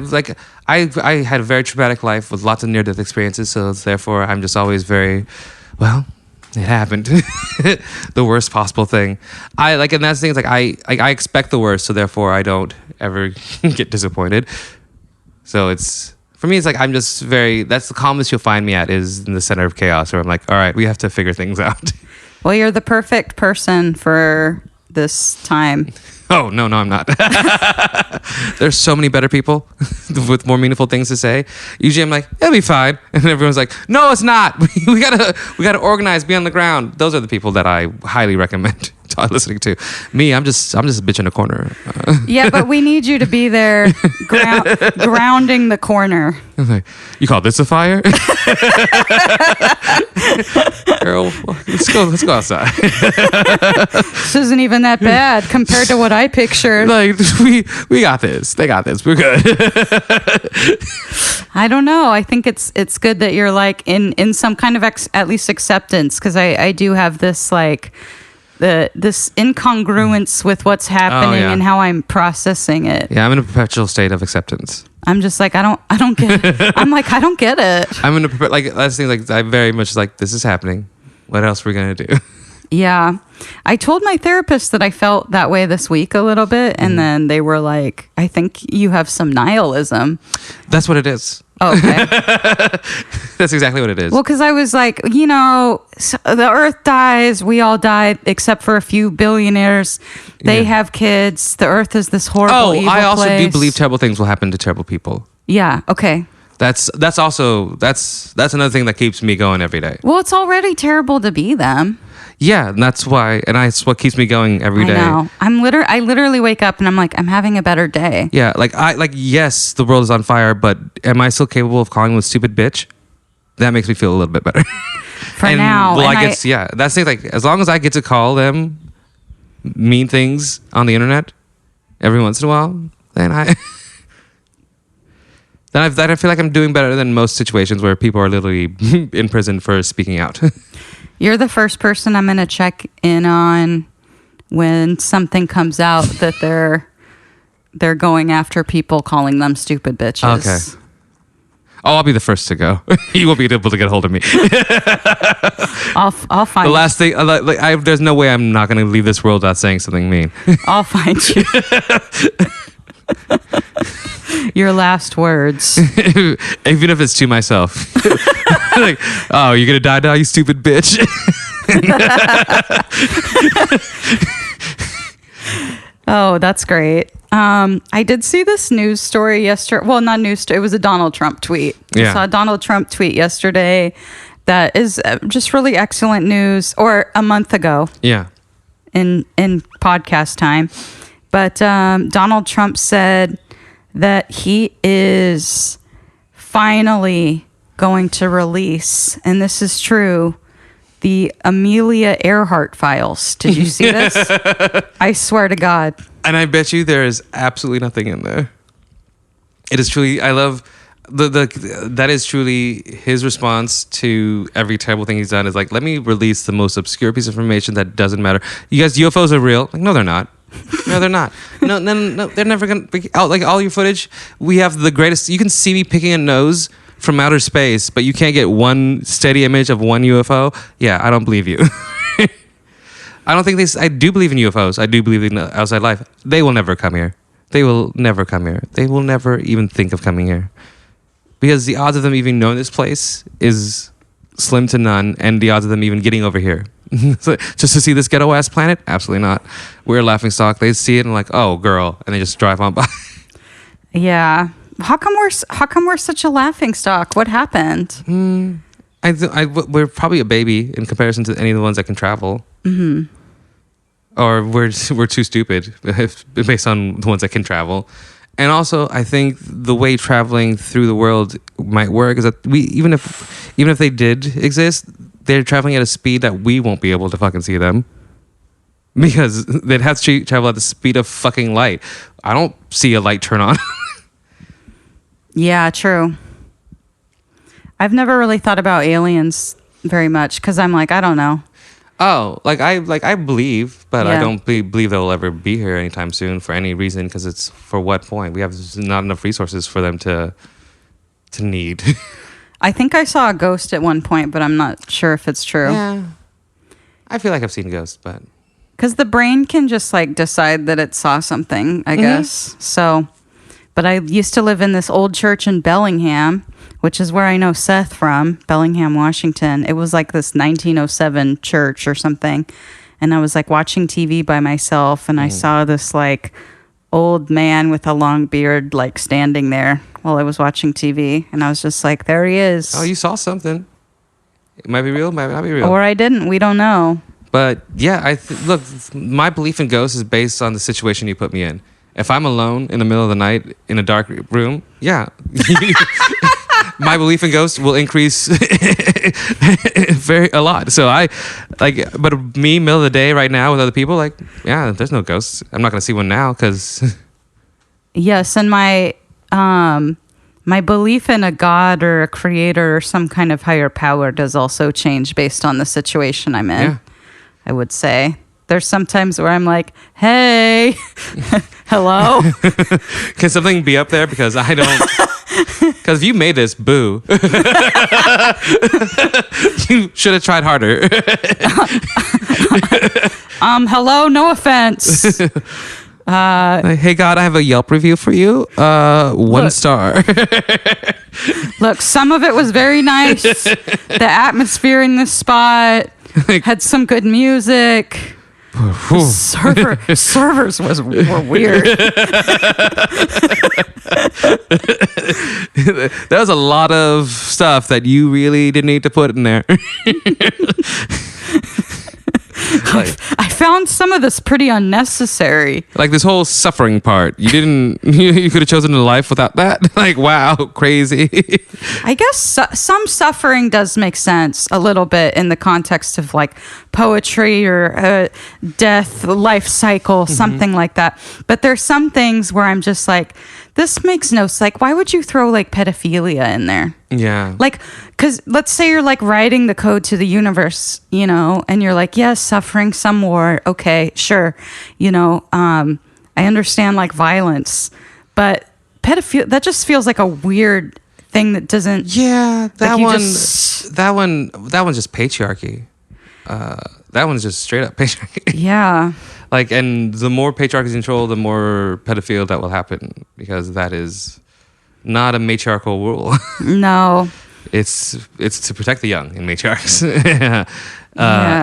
had a very traumatic life with lots of near-death experiences, so therefore I'm just always very, well, it happened. The worst possible thing. And that's the thing, is like I expect the worst, so therefore I don't ever get disappointed. So for me, it's like I'm just that's the calmest you'll find me at, is in the center of chaos, where I'm like, all right, we have to figure things out. Well, you're the perfect person for this time. Oh, no, I'm not. There's so many better people with more meaningful things to say. Usually I'm like, it'll be fine. And everyone's like, no, it's not. We gotta organize, be on the ground. Those are the people that I highly recommend listening to. Me, I'm just a bitch in a corner. Yeah, but we need you to be there grounding the corner. You call this a fire? Girl, let's go outside. This isn't even that bad compared to what I pictured. Like, we got this. They got this. We're good. I don't know. I think it's good that you're like in some kind of at least acceptance, because I do have this like this incongruence with what's happening and how I'm processing it. Yeah, I'm in a perpetual state of acceptance. I'm just like, I don't get it. I'm like, I don't get it. I'm in a like that's the thing, like I very much like, this is happening. What else are we gonna do? Yeah. I told my therapist that I felt that way this week a little bit, and then they were like, I think you have some nihilism. That's what it is. Oh, okay. That's exactly what it is. Well, because I was like, the earth dies, we all died, except for a few billionaires. They have kids. The earth is this horrible, evil I also place. do believe terrible things will happen to terrible people. Yeah, okay. That's another thing that keeps me going every day. Well, it's already terrible to be them. Yeah, and that's what keeps me going every day. I know. I literally wake up and I'm like, I'm having a better day. Yeah, yes, the world is on fire, but am I still capable of calling them a stupid bitch? That makes me feel a little bit better. For now. Well, that's the thing, like, as long as I get to call them mean things on the internet, every once in a while, then I feel like I'm doing better than most situations where people are literally in prison for speaking out. You're the first person I'm going to check in on when something comes out that they're going after people calling them stupid bitches. Okay. Oh, I'll be the first to go. You won't be able to get a hold of me. I'll find The last thing, there's no way I'm not going to leave this world without saying something mean. I'll find you. Your last words. Even if it's to myself. Like, oh, you're going to die now, you stupid bitch. Oh, that's great. I did see this news story yesterday. Well, not news story. It was a Donald Trump tweet. Yeah. I saw a Donald Trump tweet yesterday that is just really excellent news, or a month ago Yeah. in podcast time. But Donald Trump said that he is finally going to release, and this is true, the Amelia Earhart files. Did you see this? I swear to God. And I bet you there is absolutely nothing in there. It is truly, I love that is truly his response to every terrible thing he's done is like, let me release the most obscure piece of information that doesn't matter. You guys, UFOs are real. Like, no, they're not. No, they're not. No, they're never going to be out. Like, all your footage, we have the greatest. You can see me picking a nose from outer space, but you can't get one steady image of one UFO. Yeah, I don't believe you. I don't think I do believe in UFOs. I do believe in outside life. They will never come here. They will never come here. They will never even think of coming here. Because the odds of them even knowing this place is slim to none, and the odds of them even getting over here. So, just to see this ghetto ass planet? Absolutely not. We're a laughing stock. They see it and like, oh, girl, and they just drive on by. Yeah. How come we're such a laughing stock? What happened? We're probably a baby in comparison to any of the ones that can travel. Mm-hmm. Or we're too stupid based on the ones that can travel. And also, I think the way traveling through the world might work is that even if they did exist, they're traveling at a speed that we won't be able to fucking see them. Because they'd have to travel at the speed of fucking light. I don't see a light turn on. Yeah, true. I've never really thought about aliens very much because I'm like, I don't know. Oh, I believe, but Yeah. I don't believe they'll ever be here anytime soon for any reason. Because it's for what point? We have not enough resources for them to need. I think I saw a ghost at one point, but I'm not sure if it's true. Yeah, I feel like I've seen ghosts, but Because the brain can just like decide that it saw something, I guess. So, but I used to live in this old church in Bellingham, which is where I know Seth from, Bellingham, Washington. It was like this 1907 church or something. And I was like watching TV by myself, and I saw this like old man with a long beard like standing there while I was watching TV. And I was just like, there he is. oh, you saw something. It might be real, might not be real. Or I didn't. We don't know. But yeah, look, my belief in ghosts is based on the situation you put me in. If I'm alone in the middle of the night in a dark room, yeah. My belief in ghosts will increase a lot. So but me, middle of the day right now with other people, like, yeah, there's no ghosts. I'm not going to see one now because... Yes, and my belief in a god or a creator or some kind of higher power does also change based on the situation I'm in. Yeah. I would say. There's sometimes where I'm like, hey, hello? Can something be up there? Because I don't... Because if you made this, boo. You should have tried harder. Hello, no offense. Like, hey, God, I have a Yelp review for you. 1 star. Look, some of it was very nice. The atmosphere in this spot had some good music. Servers were weird. There was a lot of stuff that you really didn't need to put in there. I found some of this pretty unnecessary. Like this whole suffering part. You didn't. You could have chosen a life without that. Like, wow, crazy. I guess some suffering does make sense a little bit in the context of like poetry or death, life cycle, something like that. But there's some things where I'm just like, this makes no sense. Like, why would you throw like pedophilia in there? Yeah. Like, because let's say you're like writing the code to the universe, you know, and you're like, yes, suffering some war. Okay, sure. You know, I understand like violence, but pedophilia, that just feels like a weird thing that doesn't. Yeah, that like that one's just patriarchy. That one's just straight up patriarchy. Yeah. Like, and the more patriarchy is in control, the more pedophilia that will happen, because that is not a matriarchal rule. No. It's to protect the young in matriarchs. Yeah.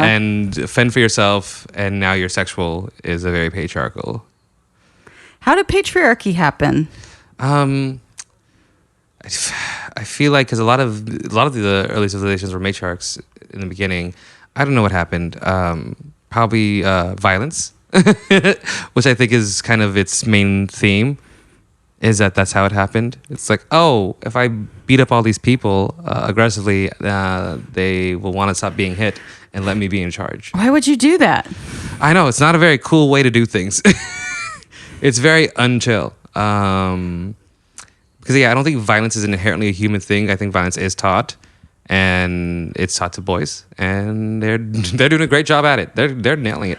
And fend for yourself, and now you're sexual is a very patriarchal. How did patriarchy happen? I feel like because a lot of the early civilizations were matriarchs in the beginning. I don't know what happened. Probably violence, which I think is kind of its main theme. Is that's how it happened? It's like, oh, if I beat up all these people aggressively, they will want to stop being hit and let me be in charge. Why would you do that? I know it's not a very cool way to do things. It's very unchill. Because I don't think violence is inherently a human thing. I think violence is taught, and it's taught to boys, and they're doing a great job at it. They're nailing it.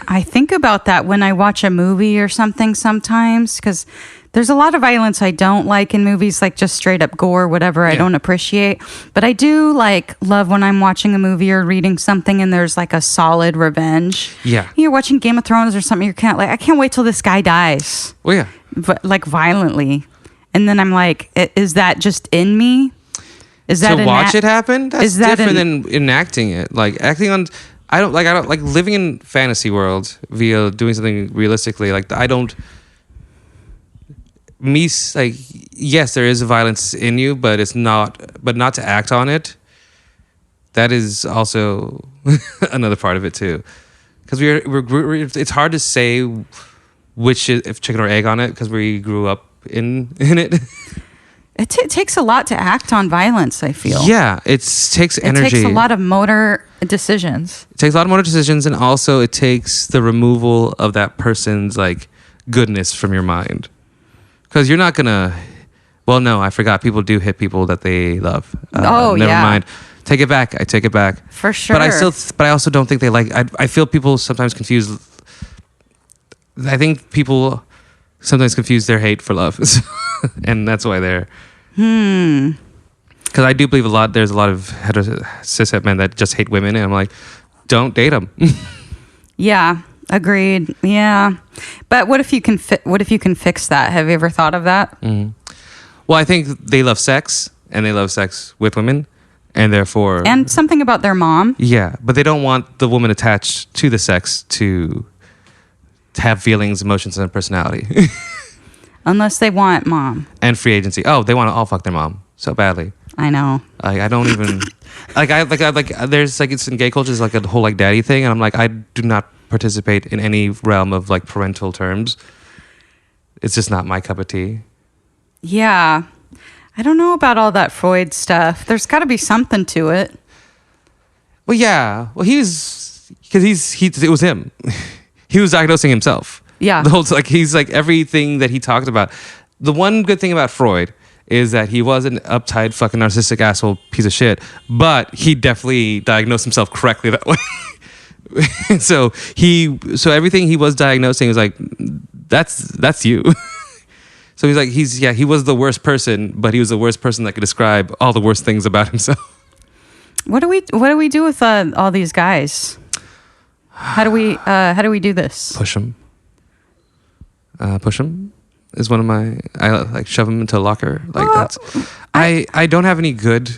I think about that when I watch a movie or something sometimes, because there's a lot of violence I don't like in movies, like just straight up gore, whatever. I don't appreciate. But I do love when I'm watching a movie or reading something and there's like a solid revenge. Yeah. You're watching Game of Thrones or something, I can't wait till this guy dies. Well, yeah. But like violently. And then I'm like, is that just in me? Is that to watch it happen? That's different than enacting it. Like acting on, I don't like living in fantasy world via doing something realistically. Like yes, there is violence in you, but not to act on it. That is also another part of it too, because it's hard to say which is, if chicken or egg on it, because we grew up in it. It takes a lot to act on violence, I feel. Yeah, it takes energy. It takes a lot of motor decisions. It takes a lot of motor decisions, and also it takes the removal of that person's like goodness from your mind. Because you're not gonna. Well, no, I forgot. People do hit people that they love. Never mind. Take it back. I take it back. For sure. But I also don't think they like. I feel people sometimes confuse. I think people sometimes confuse their hate for love, and that's why they're. Because I do believe there's a lot of cishet men that just hate women, and I'm like, don't date them. Yeah, agreed. Yeah, but what if you can fix that? Have you ever thought of that? Mm-hmm. Well, I think they love sex, and they love sex with women, and therefore something about their mom. Yeah, but they don't want the woman attached to the sex to have feelings, emotions, and personality. Unless they want mom. And free agency. Oh, they want to all fuck their mom so badly. I know. I don't even there's like, it's in gay culture, it's like a whole like daddy thing, and I'm like, I do not participate in any realm of like parental terms. It's just not my cup of tea. Yeah. I don't know about all that Freud stuff. There's got to be something to it. Well, yeah. Well, it was him. He was diagnosing himself. Yeah. The whole, like, he's like everything that he talked about. The one good thing about Freud is that he was an uptight, fucking narcissistic asshole piece of shit, but he definitely diagnosed himself correctly that way. So everything he was diagnosing was like, that's you. So he's like, he was the worst person, but he was the worst person that could describe all the worst things about himself. What do we do with all these guys? How do we do this? Push them. Push them is one of my. I like shove them into a locker. Like that's. I don't have any good.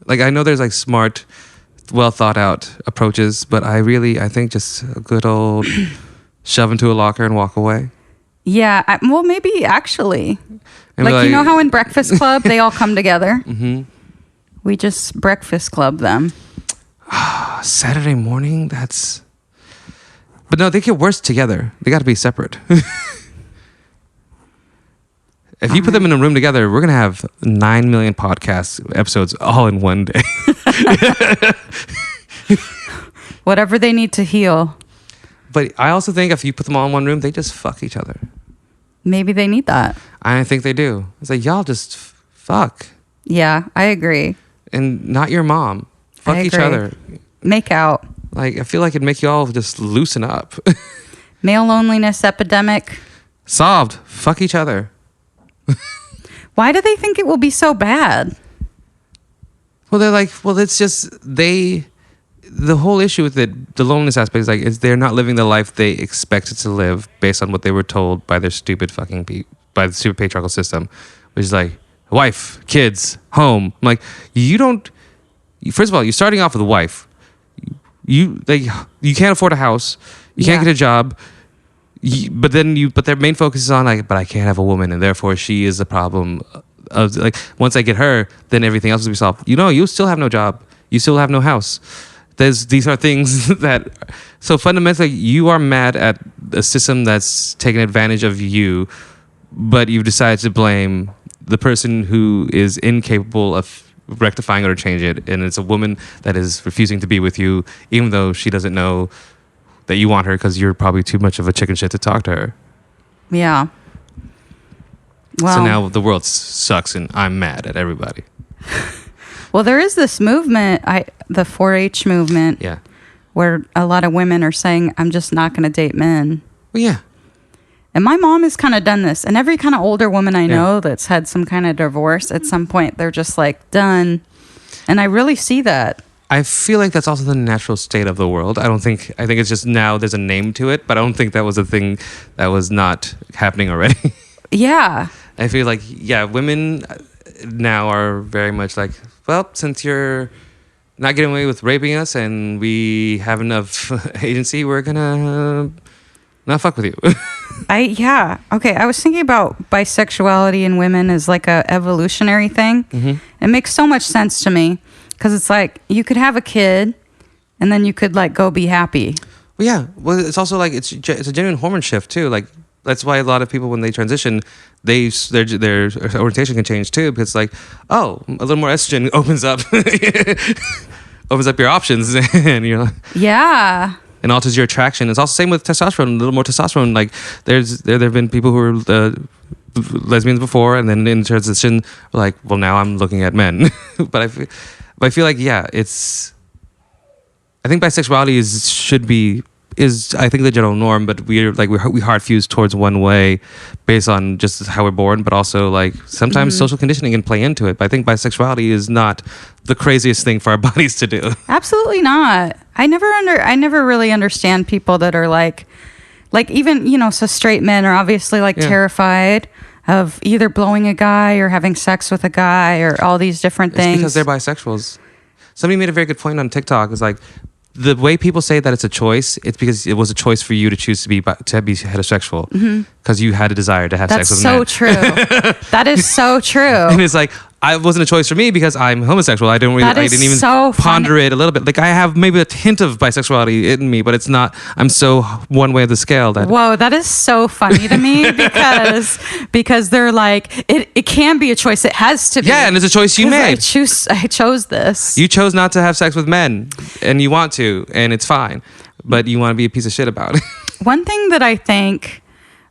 Like I know there's like smart, well thought out approaches, but I think just a good old shove into a locker and walk away. Yeah, well, maybe actually, like you know how in Breakfast Club they all come together. Mm-hmm. We just Breakfast Club them. Saturday morning. That's. But no, they get worse together. They got to be separate. If you put them in a room together, we're gonna have 9 million podcast episodes all in one day. Whatever they need to heal. But I also think if you put them all in one room, they just fuck each other. Maybe they need that. I think they do. It's like, y'all just fuck. Yeah, I agree. And not your mom. Fuck each other. Make out. Like, I feel like it'd make you all just loosen up. Male loneliness epidemic. Solved. Fuck each other. Why do they think it will be so bad? Well, they're like, well, it's just, the whole issue with it, the loneliness aspect is they're not living the life they expected to live based on what they were told by their stupid by the stupid patriarchal system, which is like, wife, kids, home. I'm like, first of all, you're starting off with a wife. You can't afford a house. You can't get a job. But their main focus is on like, but I can't have a woman, and therefore she is the problem. Of like, once I get her, then everything else will be solved. You still have no job. You still have no house. These are things that. So fundamentally, you are mad at a system that's taken advantage of you, but you've decided to blame the person who is incapable of rectifying it or change it, and it's a woman that is refusing to be with you, even though she doesn't know that you want her because you're probably too much of a chicken shit to talk to her. Yeah. Well, so now the world sucks, and I'm mad at everybody. Well, there is this movement, the 4-H movement, Yeah. where a lot of women are saying, "I'm just not going to date men." Well, yeah. And my mom has kind of done this. And every kind of older woman I know that's had some kind of divorce, at some point, they're just like, done. And I really see that. I feel like that's also the natural state of the world. I think it's just now there's a name to it, but I don't think that was a thing that was not happening already. Yeah. I feel like, women now are very much like, well, since you're not getting away with raping us and we have enough agency, we're gonna not fuck with you. Okay, I was thinking about bisexuality in women as like a evolutionary thing. Mm-hmm. It makes so much sense to me because it's like you could have a kid and then you could like go be happy. Well, yeah. Well, it's also like it's a genuine hormone shift too. Like that's why a lot of people when they transition, their orientation can change too, because like, oh, a little more estrogen opens up your options, and you're like, yeah. And alters your attraction. It's also the same with testosterone. A little more testosterone. Like there have been people who were lesbians before, and then in transition, were like, well, now I'm looking at men. but I feel like I think bisexuality is I think the general norm, but we hard fuse towards one way based on just how we're born, but also like sometimes social conditioning can play into it. But I think bisexuality is not the craziest thing for our bodies to do. Absolutely not. I never really understand people that are like even, so straight men are obviously like terrified of either blowing a guy or having sex with a guy or all these different things. It's because they're bisexuals. Somebody made a very good point on TikTok. It's like, the way people say that it's a choice, it's because it was a choice for you to choose to be heterosexual because you had a desire to have sex with men. That's so true. That is so true. And it's like, it wasn't a choice for me because I'm homosexual. I didn't even so ponder it a little bit. Like I have maybe a hint of bisexuality in me, but it's not. I'm so one way of the scale that. Whoa, that is so funny to me because they're like it can be a choice. It has to be. Yeah, and it's a choice you made. I chose this. You chose not to have sex with men, and you want to, and it's fine, but you want to be a piece of shit about it. One thing that I think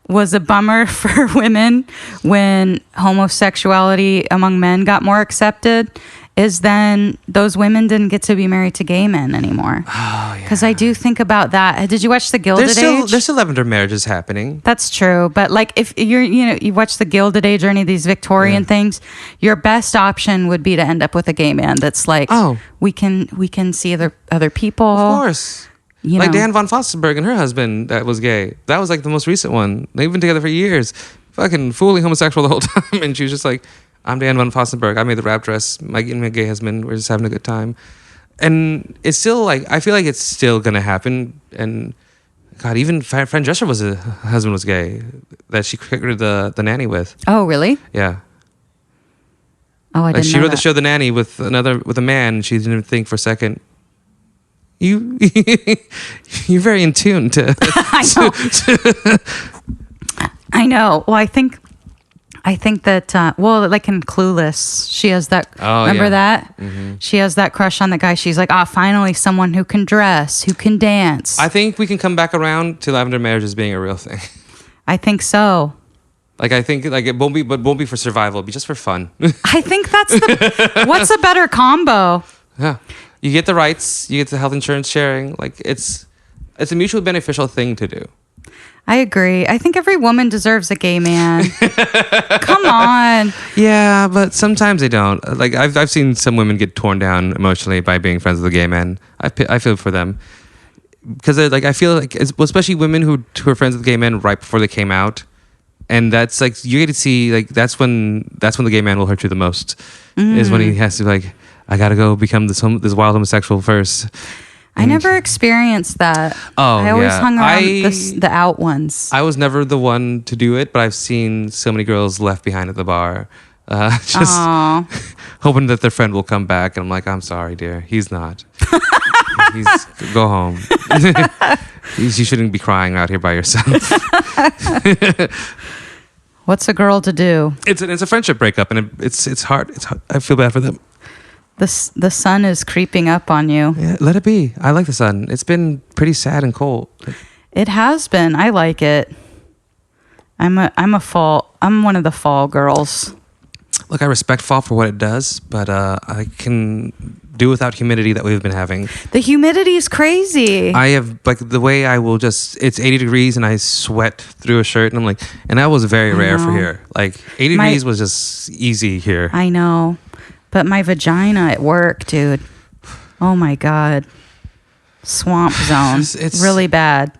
was a bummer for women when homosexuality among men got more accepted is then those women didn't get to be married to gay men anymore. Oh, yeah. Because I do think about that. Did you watch The Gilded Age? There's still lavender marriages happening. That's true. But like if you watch The Gilded Age or any of these Victorian things, your best option would be to end up with a gay man that's like, we can see other people. Of course. Like Diane von Fossenberg and her husband that was gay. That was like the most recent one. They've been together for years. Fucking fully homosexual the whole time. And she was just like, I'm Diane von Fossenberg. I made the wrap dress. My gay husband. We're just having a good time. And it's still like, I feel like it's still going to happen. And God, even Fran Drescher husband was gay. That she created the nanny with. Oh, really? Yeah. Oh, I didn't know she wrote that. the show The Nanny with a man. She didn't even think for a second. You you're very in tune to. I know. I know. Well, I think that like in Clueless, she has that. Oh, remember yeah. that? Mm-hmm. She has that crush on the guy. She's like, finally someone who can dress, who can dance. I think we can come back around to lavender marriage as being a real thing. I think so. Like I think like it won't be for survival. It'll be just for fun. I think that's what's a better combo? Yeah, you get the rights, you get the health insurance sharing. Like it's a mutually beneficial thing to do. I agree. I think every woman deserves a gay man. Come on. Yeah, but sometimes they don't. Like I've seen some women get torn down emotionally by being friends with a gay man. I feel for them because like I feel like especially women who are friends with gay men right before they came out, and that's like you get to see like that's when the gay man will hurt you the most. Is when he has to like I gotta go become this wild homosexual first. I never experienced that. Oh, I always yeah. hung around the out ones. I was never the one to do it, but I've seen so many girls left behind at the bar, just hoping that their friend will come back. And I'm like, I'm sorry, dear, he's not. He's go home. You shouldn't be crying out here by yourself. What's a girl to do? It's a friendship breakup, and it's hard. It's hard. I feel bad for them. The sun is creeping up on you. Yeah, let it be. I like the sun. It's been pretty sad and cold. It has been. I like it. I'm one of the fall girls. Look, I respect fall for what it does, but I can do without humidity that we've been having. The humidity is crazy. I have like the way I will just it's 80 degrees and I sweat through a shirt and I'm like, and that was very rare for here. Like 80 degrees was just easy here. I know. But my vagina at work, dude. Oh my God. Swamp zone. It's really bad.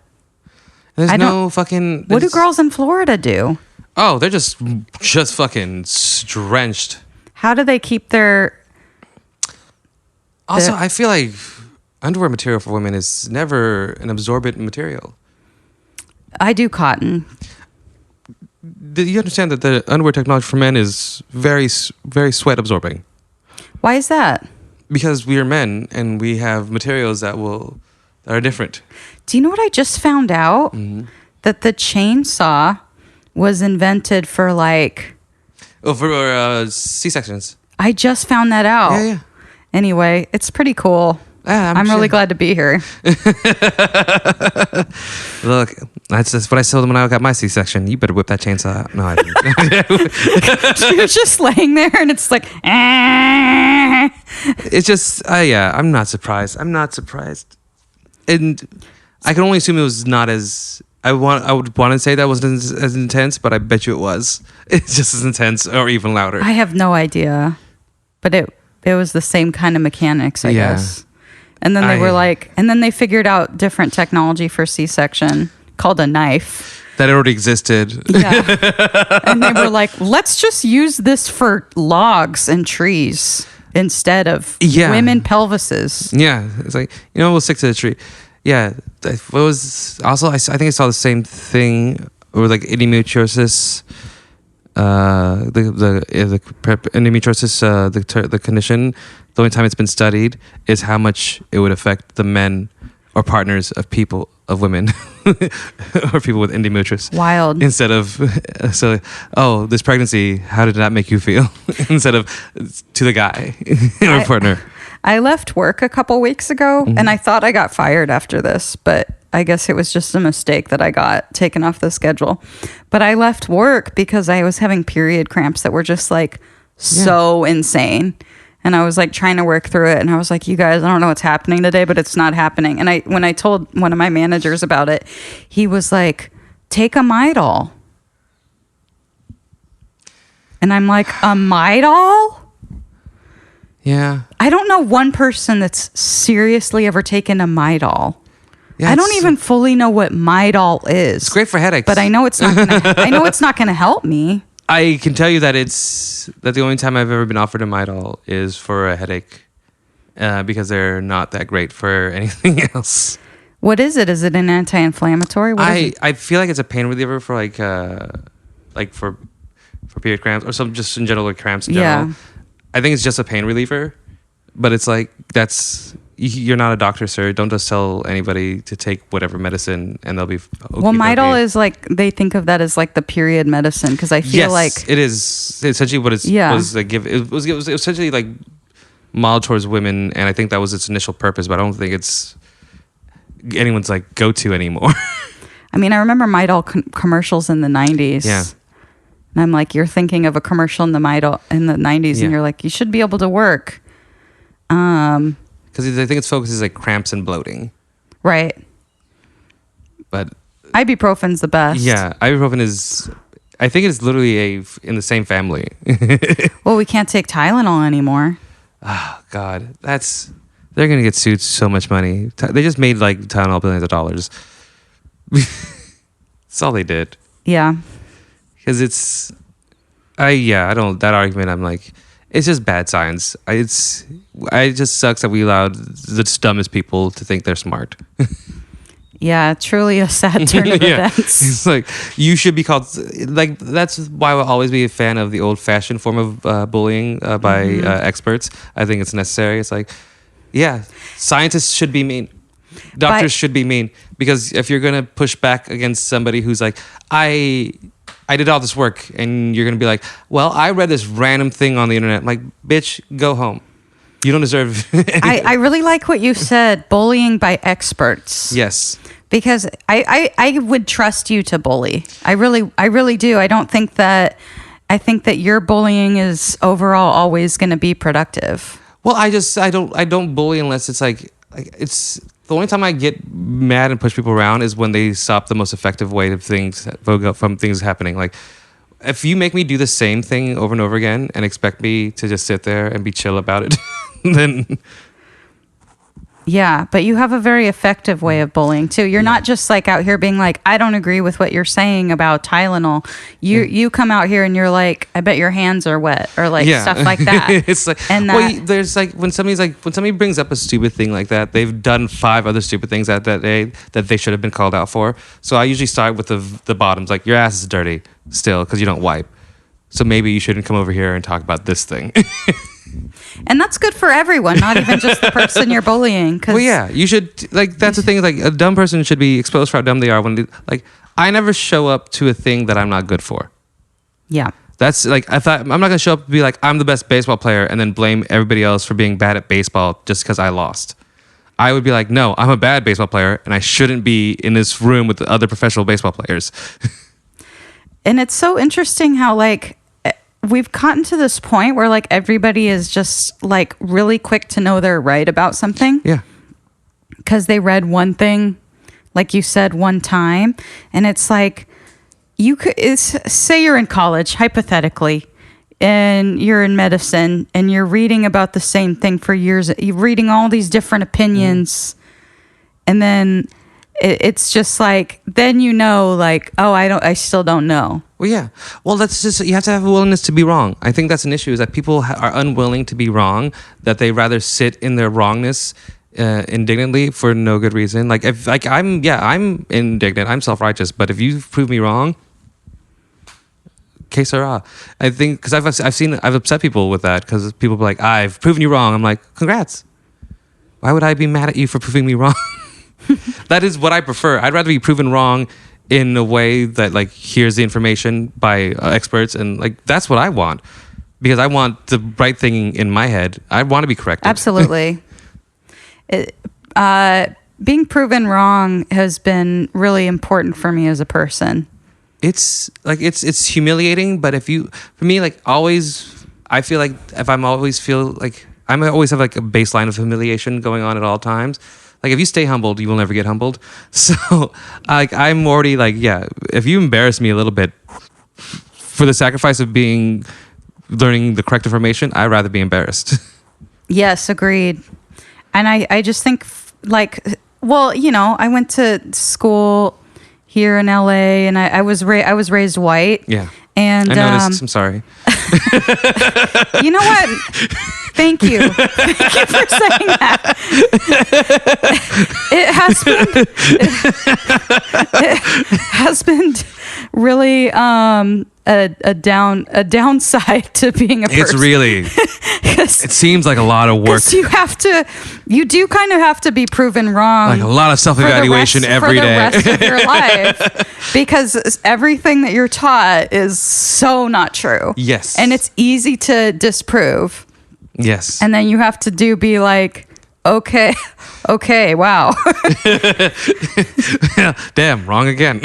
There's no fucking... What do girls in Florida do? Oh, they're just fucking drenched. How do they keep their... Also, I feel like underwear material for women is never an absorbent material. I do cotton. Do you understand that the underwear technology for men is very, very sweat absorbing? Why is that? Because we are men and we have materials that are different. Do you know what I just found out? Mm-hmm. That the chainsaw was invented for like... Oh, for C-sections. I just found that out. Yeah, yeah. Anyway, it's pretty cool. I'm really glad to be here. Look, that's just what I told them when I got my C-section. You better whip that chainsaw out. No, I didn't. You're just laying there and it's like... It's just, I'm not surprised. I'm not surprised. And I can only assume it was not as... I would want to say that wasn't as intense, but I bet you it was. It's just as intense or even louder. I have no idea. But it was the same kind of mechanics, I guess. And then then they figured out different technology for C-section called a knife. That already existed. Yeah. And they were like, let's just use this for logs and trees instead of women pelvises. Yeah. It's like, we'll stick to the tree. Yeah. It was also, I think I saw the same thing with like endometriosis. The endometriosis, the condition, the only time it's been studied is how much it would affect the men or partners of women or people with endometriosis. Wild. Instead of this pregnancy, how did that make you feel? Instead of to the guy or partner. I left work a couple weeks ago and I thought I got fired after this, but I guess it was just a mistake that I got taken off the schedule. But I left work because I was having period cramps that were just like so insane. And I was like trying to work through it. And I was like, you guys, I don't know what's happening today, but it's not happening. And when I told one of my managers about it, he was like, take a Midol. And I'm like, a Midol? Yeah. I don't know one person that's seriously ever taken a Midol. Yeah, I don't even fully know what Midol is. It's great for headaches, but I know it's not. I know it's not going to help me. I can tell you that the only time I've ever been offered a Midol is for a headache, because they're not that great for anything else. What is it? Is it an anti-inflammatory? I feel like it's a pain reliever for for period cramps or some just in general like cramps in general. I think it's just a pain reliever, but it's like you're not a doctor, sir. Don't just tell anybody to take whatever medicine and they'll be okay. Well, Midol is like, they think of that as like the period medicine, because I feel like it is essentially what it was like. It was essentially like mild towards women, and I think that was its initial purpose. But I don't think it's anyone's like go-to anymore. I mean, I remember Midol commercials in the 90s. Yeah. And I'm like, you're thinking of a commercial in the Midol in the 90s, and you're like, you should be able to work. Because I think its focus is like cramps and bloating. Right. But ibuprofen's the best. Yeah, ibuprofen is. I think it's literally in the same family. Well, we can't take Tylenol anymore. Oh God, they're gonna get sued so much money. They just made like Tylenol billions of dollars. That's all they did. Yeah. Because I don't, that argument, I'm like, it's just bad science. It just sucks that we allowed the dumbest people to think they're smart. Yeah, truly a sad turn of events. It's like, you should be called, like, that's why I'll always be a fan of the old-fashioned form of bullying by experts. I think it's necessary. It's like, yeah, scientists should be mean. Doctors should be mean. Because if you're going to push back against somebody who's like, I did all this work, and you're going to be like, well, I read this random thing on the internet. I'm like, bitch, go home. You don't deserve I really like what you said, bullying by experts. Yes. Because I would trust you to bully. I really do. I think that your bullying is overall always going to be productive. Well, I don't bully unless it's like it's the only time I get mad and push people around is when they stop the most effective way of from things happening. Like, if you make me do the same thing over and over again and expect me to just sit there and be chill about it, then... Yeah, but you have a very effective way of bullying too. You're not just like out here being like, I don't agree with what you're saying about Tylenol. You come out here and you're like, I bet your hands are wet, or like stuff like that. It's like, and there's like when somebody brings up a stupid thing like that, they've done 5 other stupid things that day that they should have been called out for. So I usually start with the bottoms, like, your ass is dirty still because you don't wipe. So maybe you shouldn't come over here and talk about this thing. And that's good for everyone, not even just the person you're bullying. Well, yeah, you should, like, that's the thing. Like, a dumb person should be exposed for how dumb they are like, I never show up to a thing that I'm not good for. Yeah. That's like, I'm not going to show up to be like, I'm the best baseball player and then blame everybody else for being bad at baseball just because I lost. I would be like, no, I'm a bad baseball player and I shouldn't be in this room with the other professional baseball players. And it's so interesting how, like, we've gotten to this point where, like, everybody is just, like, really quick to know they're right about something. Yeah. Because they read one thing, like you said, one time. And it's like, say you're in college, hypothetically, and you're in medicine, and you're reading about the same thing for years. You're reading all these different opinions. And then... it's just like, then you know, like, oh, I still don't know. Well, yeah. Well, that's just, you have to have a willingness to be wrong. I think that's an issue, is that people are unwilling to be wrong, that they rather sit in their wrongness indignantly for no good reason. Like, if, like, I'm indignant, I'm self-righteous, but if you prove me wrong, que sera. I think, because I've upset people with that, because people be like, I've proven you wrong. I'm like, congrats. Why would I be mad at you for proving me wrong? That is what I prefer. I'd rather be proven wrong in a way that, like, here's the information by experts, and, like, that's what I want, because I want the right thing in my head. I want to be corrected. Absolutely. Being proven wrong has been really important for me as a person. It's like, it's humiliating, but for me, like, always, I feel like if I always have like a baseline of humiliation going on at all times. Like, if you stay humbled, you will never get humbled. So, like, I'm already like, yeah, if you embarrass me a little bit for the sacrifice of learning the correct information, I'd rather be embarrassed. Yes, agreed. And I just think, like, well, you know, I went to school here in LA, and I was raised white. Yeah. And I noticed. I'm sorry. You know what? Thank you. Thank you for saying that. It has been really a downside to being a person. It's really. It seems like a lot of work. You do kind of have to be proven wrong. Like a lot of self-evaluation every day. For the rest of your life. Because everything that you're taught is so not true. Yes. And it's easy to disprove. Yes. And then you have to be like, okay, wow. Damn, wrong again.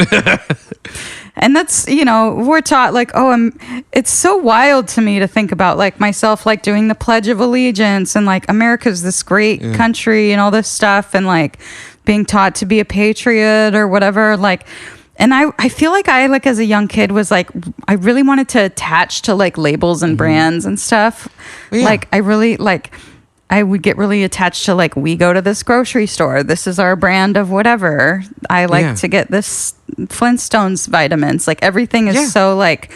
And that's, we're taught like, it's so wild to me to think about like myself, like doing the Pledge of Allegiance and like America's this great country and all this stuff and like being taught to be a patriot or whatever. Like, and I feel like I like as a young kid was like, I really wanted to attach to like labels and brands and stuff. Well, yeah. Like I really like, I would get really attached to like, we go to this grocery store. This is our brand of whatever. I like to get this Flintstones vitamins. Like everything is so like,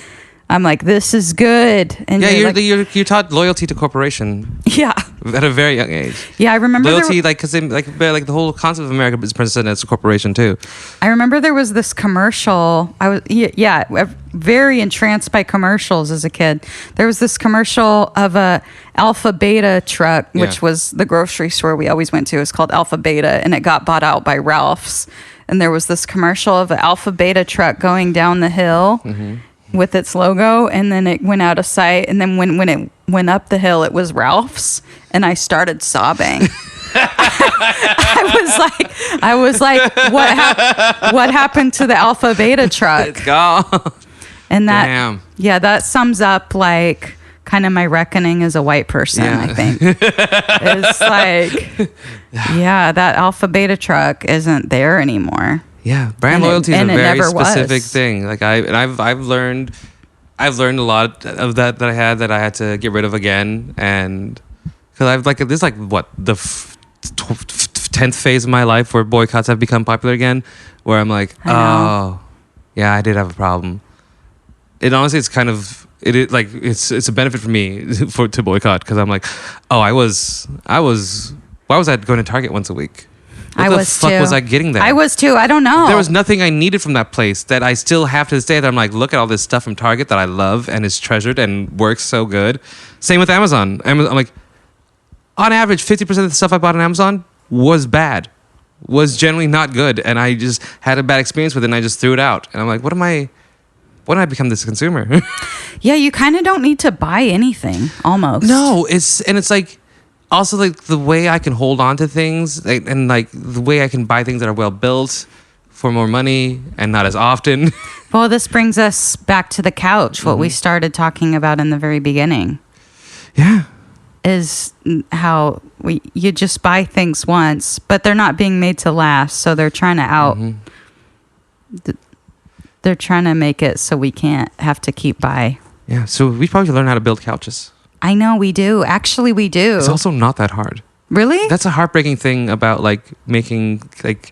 I'm like, this is good. And you're taught loyalty to corporation. Yeah. At a very young age. Yeah, I remember loyalty, because the whole concept of America is presented as a corporation too. I remember there was this commercial. I was very entranced by commercials as a kid. There was this commercial of a Alpha Beta truck, which was the grocery store we always went to. It was called Alpha Beta, and it got bought out by Ralph's. And there was this commercial of an Alpha Beta truck going down the hill. Mm-hmm. With its logo, and then it went out of sight, and then when it went up the hill, it was Ralph's, and I started sobbing. I was like, what happened to the Alpha Beta truck? It's gone. And that sums up like kind of my reckoning as a white person. I think it's like, that Alpha Beta truck isn't there anymore. Yeah, brand loyalty is a very specific thing. Like I've learned a lot of that I had to get rid of again, and because I've like this is like what the 10th phase of my life where boycotts have become popular again, where I'm like, I did have a problem. It honestly, it's kind of it's a benefit for me to boycott because I'm like, why was I going to Target once a week? What the fuck was I getting there? I was too. I don't know. There was nothing I needed from that place that I still have to this day that I'm like, look at all this stuff from Target that I love and is treasured and works so good. Same with Amazon. I'm like, on average, 50% of the stuff I bought on Amazon was bad, was generally not good. And I just had a bad experience with it and I just threw it out. And I'm like, when did I become this consumer? Yeah, you kind of don't need to buy anything almost. No, it's like, also, like the way I can hold on to things, and like the way I can buy things that are well built for more money and not as often. Well, this brings us back to the couch. What we started talking about in the very beginning. Yeah, is how you just buy things once, but they're not being made to last. So they're trying to they're trying to make it so we can't have to keep buy. Yeah, so we probably learn how to build couches. I know we do. Actually, we do. It's also not that hard. Really? That's a heartbreaking thing about like making like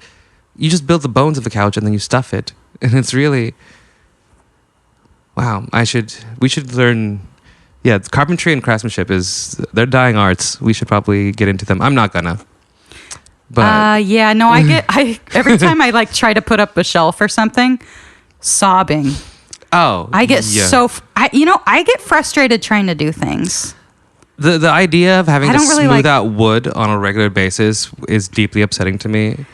you just build the bones of the couch and then you stuff it, and it's really wow. We should learn. Yeah, carpentry and craftsmanship they're dying arts. We should probably get into them. I'm not gonna. But I every time I like try to put up a shelf or something, sobbing. Oh, I get I get frustrated trying to do things. The idea of having to smooth out wood on a regular basis is deeply upsetting to me.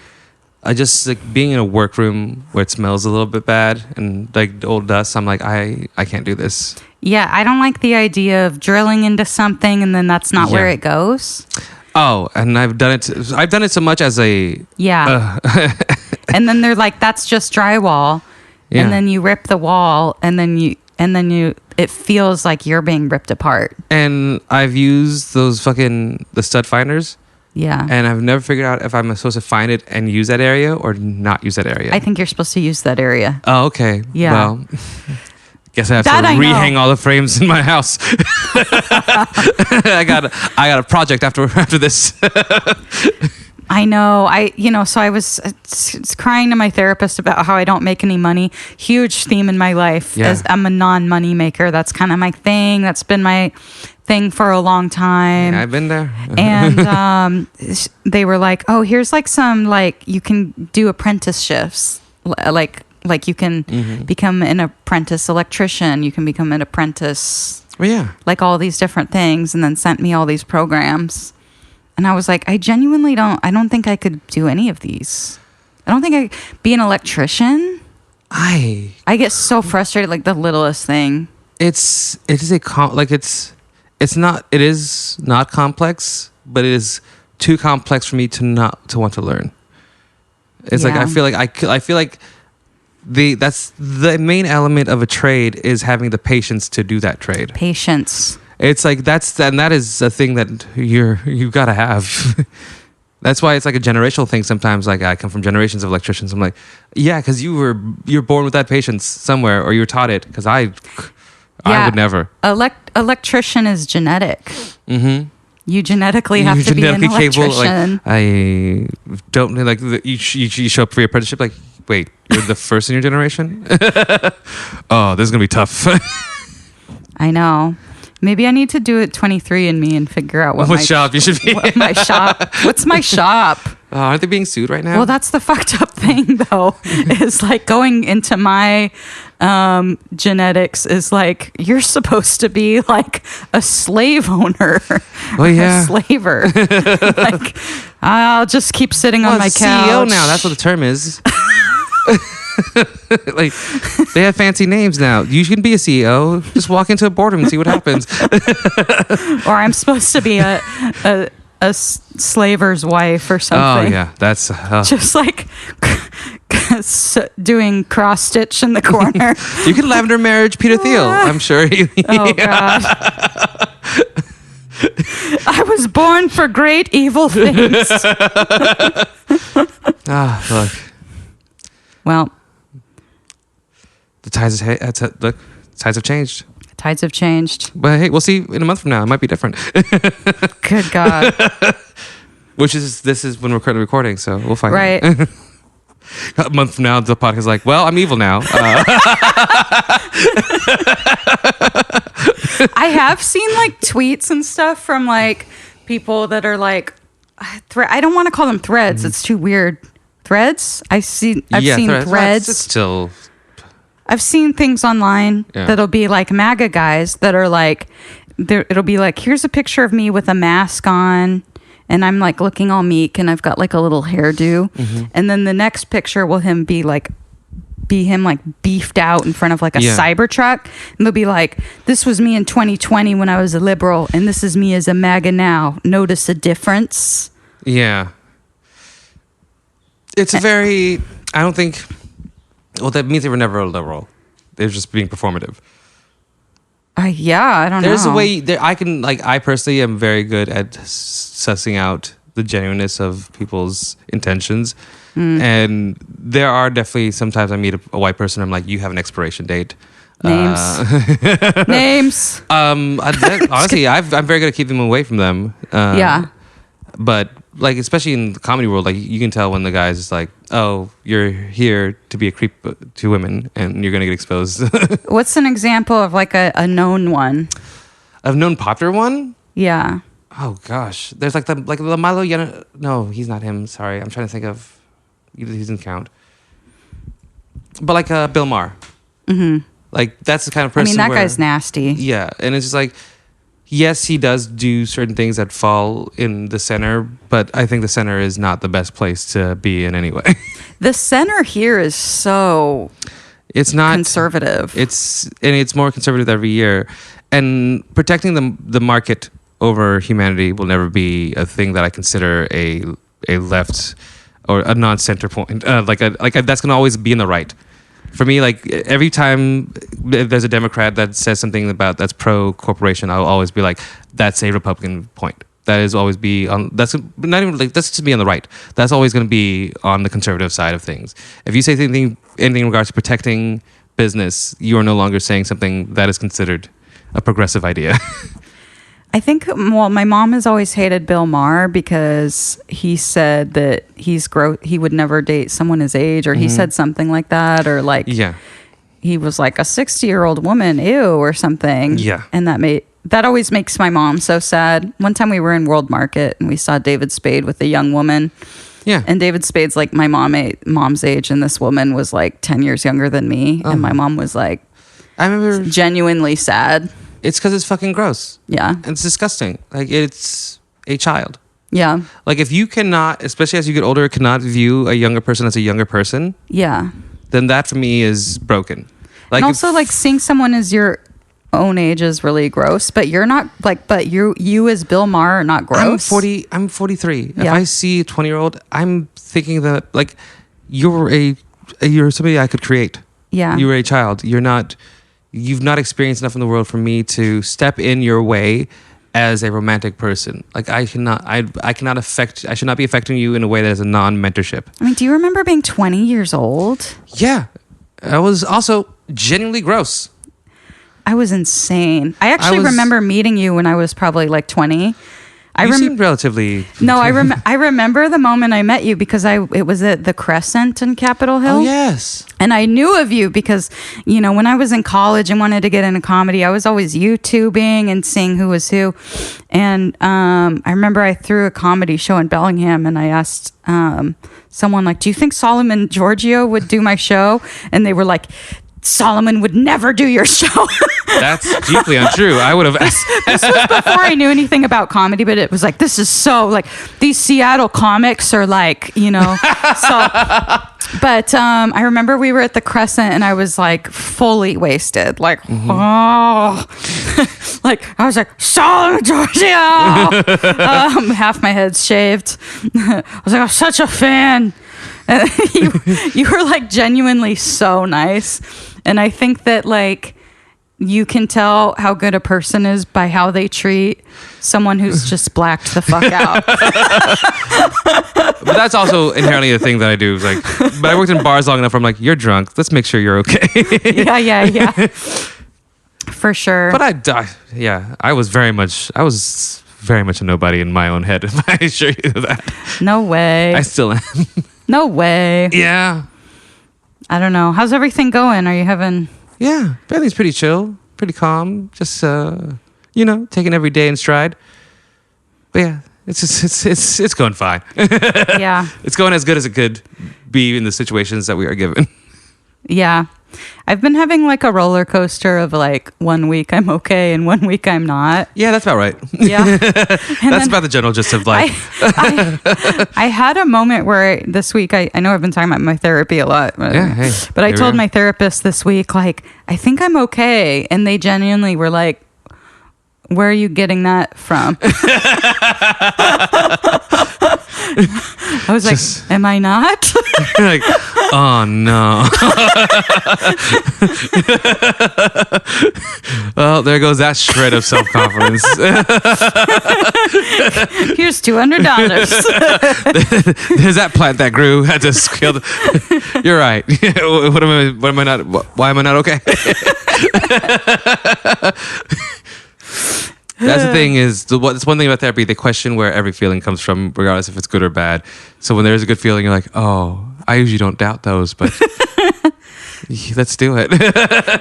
I just like being in a workroom where it smells a little bit bad and like old dust. I'm like, I can't do this. Yeah, I don't like the idea of drilling into something and then that's not where it goes. Oh, and I've done it so much as a and then they're like, that's just drywall. Yeah. And then you rip the wall, and then it feels like you're being ripped apart. And I've used those the stud finders. Yeah. And I've never figured out if I'm supposed to find it and use that area or not use that area. I think you're supposed to use that area. Oh, okay. Yeah. Well, guess I have to rehang all the frames in my house. I got a project after this. I know. So I was crying to my therapist about how I don't make any money. Huge theme in my life. Yeah. As I'm a non-money maker. That's kind of my thing. That's been my thing for a long time. Yeah, I've been there. And they were like, oh, here's like some, like, you can do apprenticeships. Like, Like you can become an apprentice electrician. You can become an apprentice. Oh, yeah. Like all these different things, and then sent me all these programs. And I was like, I don't think I could do any of these. I don't think I be an electrician. I get so frustrated, like the littlest thing. It is not complex, but it is too complex for me to want to learn. It's like I feel like that's the main element of a trade is having the patience to do that trade. Patience. It's like that is a thing that you gotta have. That's why it's like a generational thing. Sometimes, like I come from generations of electricians. I'm like, yeah, because you're born with that patience somewhere, or you were taught it. Because I would never. Electrician is genetic. Mm-hmm. You genetically have to be an electrician. Like, I don't like you show up for your apprenticeship. Like, wait, you're the first in your generation. Oh, this is gonna be tough. I know. Maybe I need to do it 23andMe and figure out what shop you should be. My shop. What's my shop? Aren't they being sued right now? Well, that's the fucked up thing, though. Is like going into my genetics is like you're supposed to be like a slave owner. Oh yeah, a slaver. Like I'll just keep sitting on my couch. CEO now. That's what the term is. Like they have fancy names now. You can be a CEO. Just walk into a boardroom and see what happens. Or I'm supposed to be a slaver's wife or something. Oh yeah, that's just like doing cross stitch in the corner. You can lavender marriage Peter Thiel. I'm sure. Oh God. I was born for great evil things. Look. Well, the tides have changed. Tides have changed. But hey, we'll see in a month from now. It might be different. Good God. This is when we're currently recording, so we'll find out. Right. A month from now, the podcast is like, well, I'm evil now. I have seen like tweets and stuff from like people that are like, I don't want to call them threads. It's too weird. Threads? I've seen threads. It's still. I've seen things online that'll be like MAGA guys that are like, it'll be like, here's a picture of me with a mask on, and I'm like looking all meek, and I've got like a little hairdo, and then the next picture will be him like beefed out in front of like a Cybertruck, and they'll be like, this was me in 2020 when I was a liberal, and this is me as a MAGA now. Notice a difference? Yeah. It's I don't think, well, that means they were never a liberal. They're just being performative. I don't know. There's a way, I personally am very good at sussing out the genuineness of people's intentions. And there are definitely, sometimes I meet a white person, I'm like, you have an expiration date. Names. Names. Honestly, I'm very good at keeping them away from them. But like, especially in the comedy world, like you can tell when the guy's just like, oh, you're here to be a creep to women and you're going to get exposed. What's an example of like a known one? A known popular one? Yeah. Oh gosh. There's like the Milo Yiannopoulos. No, he's not him. Sorry. I'm trying to think of, he doesn't count. But like Bill Maher. Mm-hmm. Like that's the kind of person that guy's nasty. Yeah. And it's just like, yes, he does do certain things that fall in the center, but I think the center is not the best place to be in anyway. The center here is it's not conservative. It's more conservative every year. And protecting the market over humanity will never be a thing that I consider a left or a non-center point. That's going to always be in the right. For me, like every time there's a Democrat that says something that's pro-corporation, I'll always be like, that's a Republican point. That is always be on. That's not even like that's just be on the right. That's always going to be on the conservative side of things. If you say anything in regards to protecting business, you are no longer saying something that is considered a progressive idea. I think, my mom has always hated Bill Maher because he said that he would never date someone his age, or he said something like that, or like he was like a 60-year-old woman, ew, or something. Yeah. And that always makes my mom so sad. One time we were in World Market and we saw David Spade with a young woman, Yeah. And David Spade's like my mom's age, and this woman was like 10 years younger than me. And my mom was like, I remember genuinely sad. it's because it's fucking gross. Yeah. It's disgusting. Like, it's a child. Yeah. Like, if you cannot, especially as you get older, cannot view a younger person as a younger person, Yeah. then that for me is broken. Like, And also, like, seeing someone as your own age is really gross, but you're not like, but you as Bill Maher are not gross. I'm 43. If Yeah. I see a 20-year-old, I'm thinking that, like, you're somebody I could create. Yeah. You were a child. You've not experienced enough in the world for me to step in your way as a romantic person. Like, I should not be affecting you in a way that is a non-mentorship. I mean, do you remember being 20 years old? Yeah. I was also genuinely gross. I was insane. I actually remember meeting you when I was probably like 20. You seemed relatively... No, I remember the moment I met you because it was at the Crescent in Capitol Hill. Oh, yes. And I knew of you because, you know, when I was in college and wanted to get into comedy, I was always YouTubing and seeing who was who. And I remember I threw a comedy show in Bellingham and I asked someone, like, do you think Solomon Georgio would do my show? And they were like, Solomon would never do your show. That's deeply untrue. I would have asked. This was before I knew anything about comedy, but it was like, this is so, like, these Seattle comics are like, you know. So, but I remember we were at the Crescent and I was like fully wasted. Like, oh, like I was like, Solomon Georgio. Half my head's shaved. I was like, I'm such a fan. And you were like genuinely so nice. And I think that, like, you can tell how good a person is by how they treat someone who's just blacked the fuck out. But that's also inherently a thing that I do. Like, but I worked in bars long enough where I'm like, you're drunk. Let's make sure you're okay. Yeah. For sure. But I was very much a nobody in my own head. I assure you that. No way. I still am. No way. Yeah. I don't know. How's everything going? Are you having... Yeah. Everything's pretty chill, pretty calm. Just, taking every day in stride. But yeah, it's going fine. Yeah. It's going as good as it could be in the situations that we are given. Yeah. I've been having like a roller coaster of like 1 week I'm okay and 1 week I'm not. Yeah, that's about right. Yeah. That's about the general gist of life. I had a moment where this week, I know I've been talking about my therapy a lot. Yeah, but I told my therapist this week, like, I think I'm okay. And they genuinely were like, where are you getting that from? I was like, am I not? Like, oh no. Well, there goes that shred of self-confidence. Here's $200. There's that plant that grew. Had to scale. You're right. What am I not? Why am I not okay? That's the thing is, it's one thing about therapy, they question where every feeling comes from, regardless if it's good or bad. So when there's a good feeling, you're like, oh, I usually don't doubt those, but let's do it.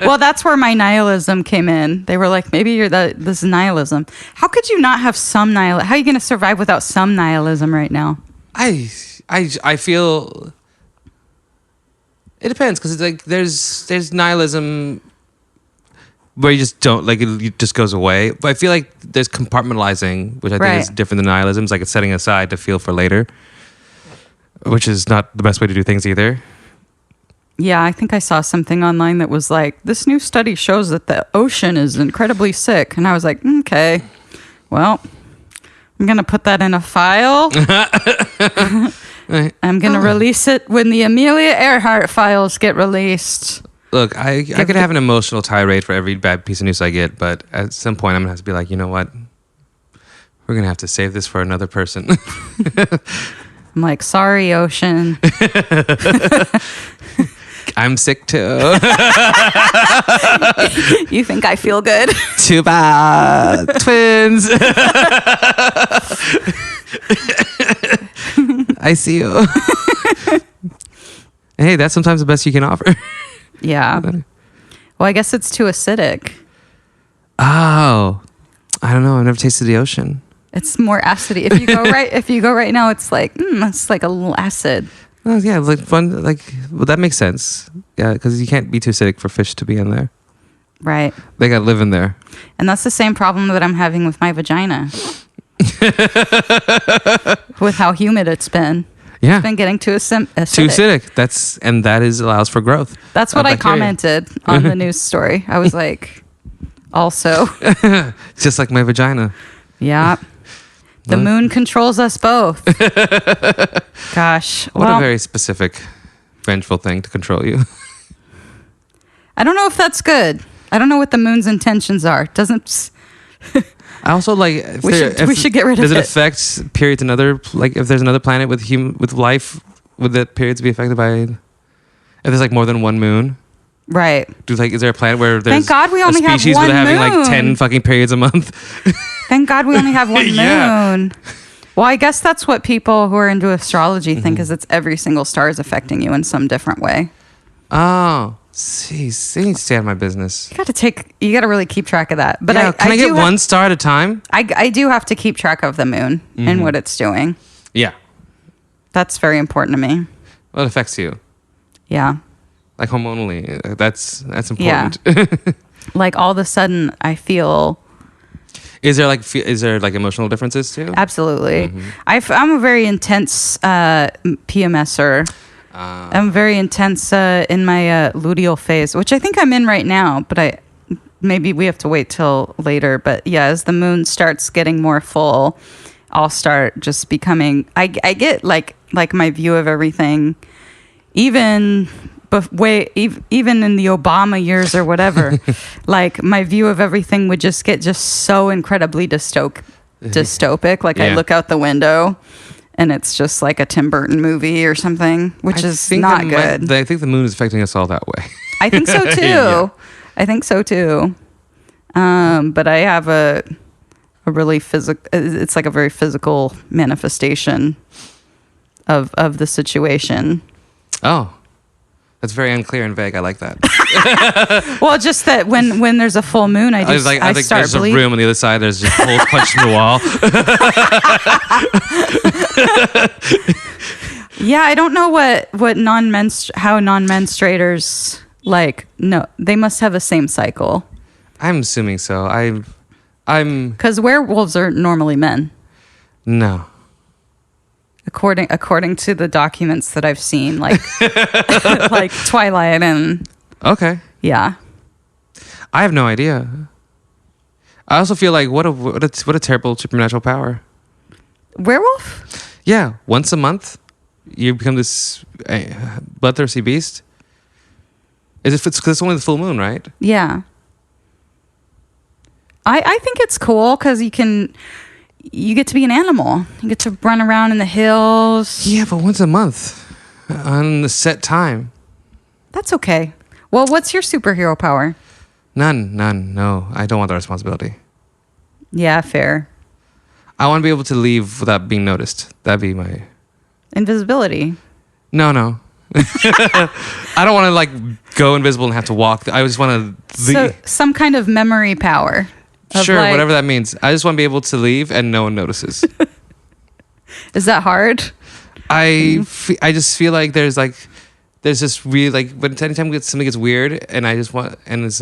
Well, that's where my nihilism came in. They were like, maybe this is nihilism. How could you not have some nihilism? How are you going to survive without some nihilism right now? I feel it depends, because it's like there's nihilism where you just don't, like, it just goes away. But I feel like there's compartmentalizing, which I think is different than nihilism. It's like it's setting aside to feel for later, which is not the best way to do things either. Yeah, I think I saw something online that was like, this new study shows that the ocean is incredibly sick. And I was like, okay, well, I'm going to put that in a file. I'm going to release it when the Amelia Earhart files get released. Look, I could have an emotional tirade for every bad piece of news I get, but at some point I'm going to have to be like, you know what? We're going to have to save this for another person. I'm like, sorry, ocean. I'm sick too. You think I feel good? Too bad. Twins. I see you. Hey, that's sometimes the best you can offer. Yeah. Well, I guess it's too acidic. Oh, I don't know. I've never tasted the ocean. It's more acidy. If you go right now, it's like a little acid. Oh yeah, like fun. Like, well, that makes sense. Yeah, because you can't be too acidic for fish to be in there. Right. They got to live in there. And that's the same problem that I'm having with my vagina. With how humid it's been. Yeah. It's been getting too acidic. Too acidic. That allows for growth. That's what I commented on the news story. I was like, also. Just like my vagina. Yeah. The moon controls us both. Gosh. What a very specific, vengeful thing to control you. I don't know if that's good. I don't know what the moon's intentions are. I also like. We should get rid of it. Does it affect periods? Like if there's another planet with life, would the periods be affected by? If there's like more than one moon, right? Is there a planet where there's thank God we only have species one with having moon. like 10 fucking periods a month? Thank God we only have one moon. Yeah. Well, I guess that's what people who are into astrology think is it's every single star is affecting you in some different way. Oh. See, stay out of my business. You gotta really keep track of that. But yeah, can I get one star at a time? I do have to keep track of the moon and what it's doing. Yeah. That's very important to me. Well, it affects you. Yeah. Like hormonally. That's important. Yeah. Like all of a sudden I feel. Is there like emotional differences too? Absolutely. I'm a very intense PMSer. I'm very intense in my luteal phase, which I think I'm in right now, but maybe we have to wait till later. But yeah, as the moon starts getting more full, I'll start just becoming. I get like my view of everything, even in the Obama years or whatever. Like my view of everything would just get so incredibly dystopic. Like I look out the window. And it's just like a Tim Burton movie or something, which is not good. I think the moon is affecting us all that way. I think so too. Yeah. I think so too. But I have a really physical. It's like a very physical manifestation of the situation. Oh, that's very unclear and vague. I like that. Well, just that when there's a full moon, I think start there's a room on the other side. There's just holes punched in the wall. Yeah, I don't know how non-menstruators like. No, they must have the same cycle. I'm assuming so. I'm because werewolves are normally men. No. According to the documents that I've seen, like like Twilight and okay, yeah, I have no idea. I also feel like what a terrible supernatural power. Werewolf? Yeah, once a month, you become this bloodthirsty beast. Because it's only the full moon, right? Yeah. I think it's cool because you get to be an animal. You get to run around in the hills. Yeah, but once a month on the set time. That's okay. Well, what's your superhero power? None. No, I don't want that responsibility. Yeah, fair. I want to be able to leave without being noticed. That'd be my... Invisibility. No. I don't want to like go invisible and have to walk. I just want to leave. So some kind of memory power. Sure, whatever that means. I just want to be able to leave and no one notices. Is that hard? I just feel like there's this really like, but anytime something gets weird and it's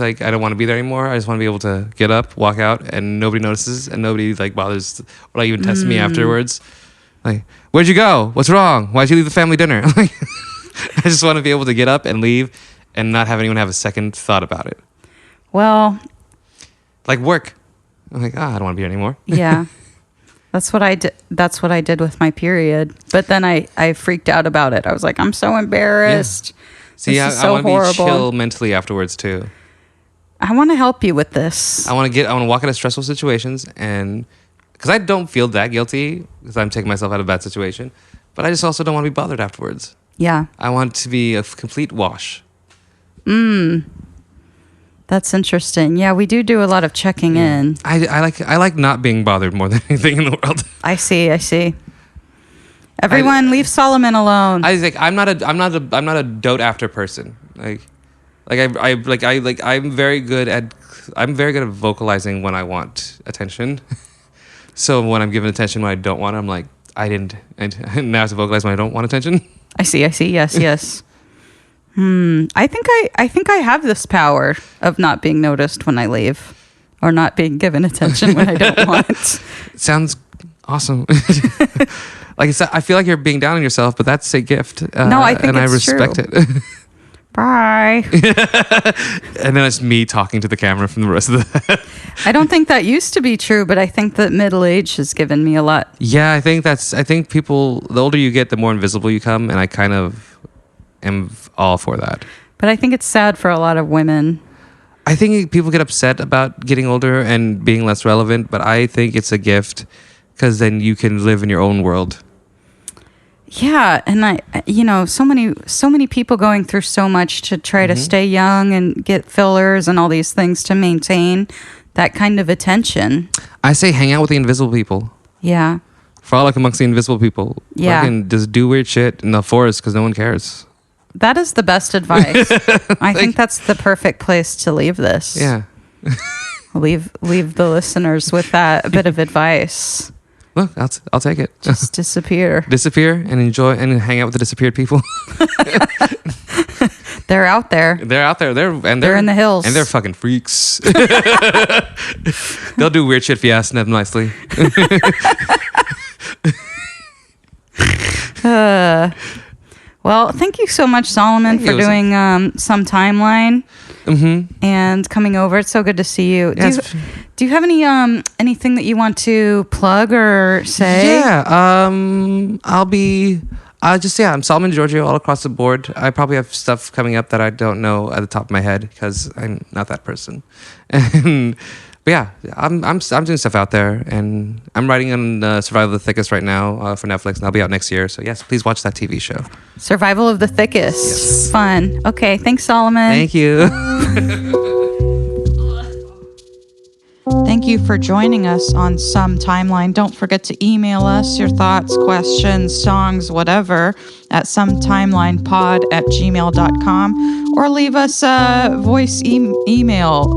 like I don't want to be there anymore. I just want to be able to get up, walk out, and nobody notices and nobody like bothers or like even tests me afterwards. Like, where'd you go? What's wrong? Why'd you leave the family dinner? Like, I just want to be able to get up and leave and not have anyone have a second thought about it. Well, like work. I'm like, I don't want to be here anymore. Yeah. That's what I did. That's what I did with my period. But then I freaked out about it. I was like, I'm so embarrassed. Yeah. See, I want to be chill mentally afterwards too. I want to help you with this. I want to walk out of stressful situations, and because I don't feel that guilty because I'm taking myself out of a bad situation, but I just also don't want to be bothered afterwards. Yeah. I want to be a complete wash. That's interesting. Yeah, we do a lot of checking in. I like not being bothered more than anything in the world. I see. Everyone, leave Solomon alone. I'm not a dote after person. I'm very good at vocalizing when I want attention. So when I'm given attention when I don't want it, I'm like, I didn't. And now I have to vocalize when I don't want attention. I see. Yes. I think I have this power of not being noticed when I leave, or not being given attention when I don't want. It sounds awesome. Like I said, I feel like you're being down on yourself, but that's a gift. No, I think and it's I respect true. it. Bye. And then it's me talking to the camera from the rest of the. I don't think that used to be true, but I think that middle age has given me a lot. Yeah, I think people, the older you get, the more invisible you come, and I kind of am all for that. But I think it's sad for a lot of women. I think people get upset about getting older and being less relevant, but I think it's a gift because then you can live in your own world. Yeah, and so many people going through so much to try to stay young and get fillers and all these things to maintain that kind of attention. I say hang out with the invisible people. Yeah. Frolic amongst the invisible people. Yeah. Fucking just do weird shit in the forest because no one cares. That is the best advice. I think that's the perfect place to leave this. Yeah. Leave the listeners with that bit of advice. Look, I'll take it. Just disappear. Disappear and enjoy and hang out with the disappeared people. They're out there. They're out there. They're in the hills. And they're fucking freaks. They'll do weird shit if you ask them nicely. Well, thank you so much, Solomon, for doing some timeline and coming over. It's so good to see you. Do you have anything that you want to plug or say? Yeah, I'll be. I'm Solomon Georgio all across the board. I probably have stuff coming up that I don't know at the top of my head because I'm not that person. But yeah, I'm doing stuff out there, and I'm writing on Survival of the Thickest right now for Netflix, and I'll be out next year. So yes, please watch that TV show. Survival of the Thickest. Yes. Fun. Okay, thanks, Solomon. Thank you. Thank you for joining us on Some Timeline. Don't forget to email us your thoughts, questions, songs, whatever, at sometimelinepod@gmail.com, or leave us a voicemail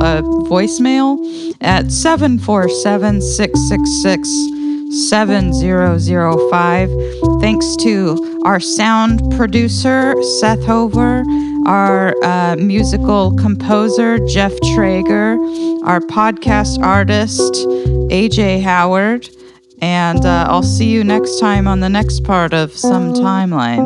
at 747-666-7005. Thanks to our sound producer, Seth Hover, our musical composer, Jeff Traeger, our podcast artist, AJ Howard, and I'll see you next time on the next part of Some Timeline.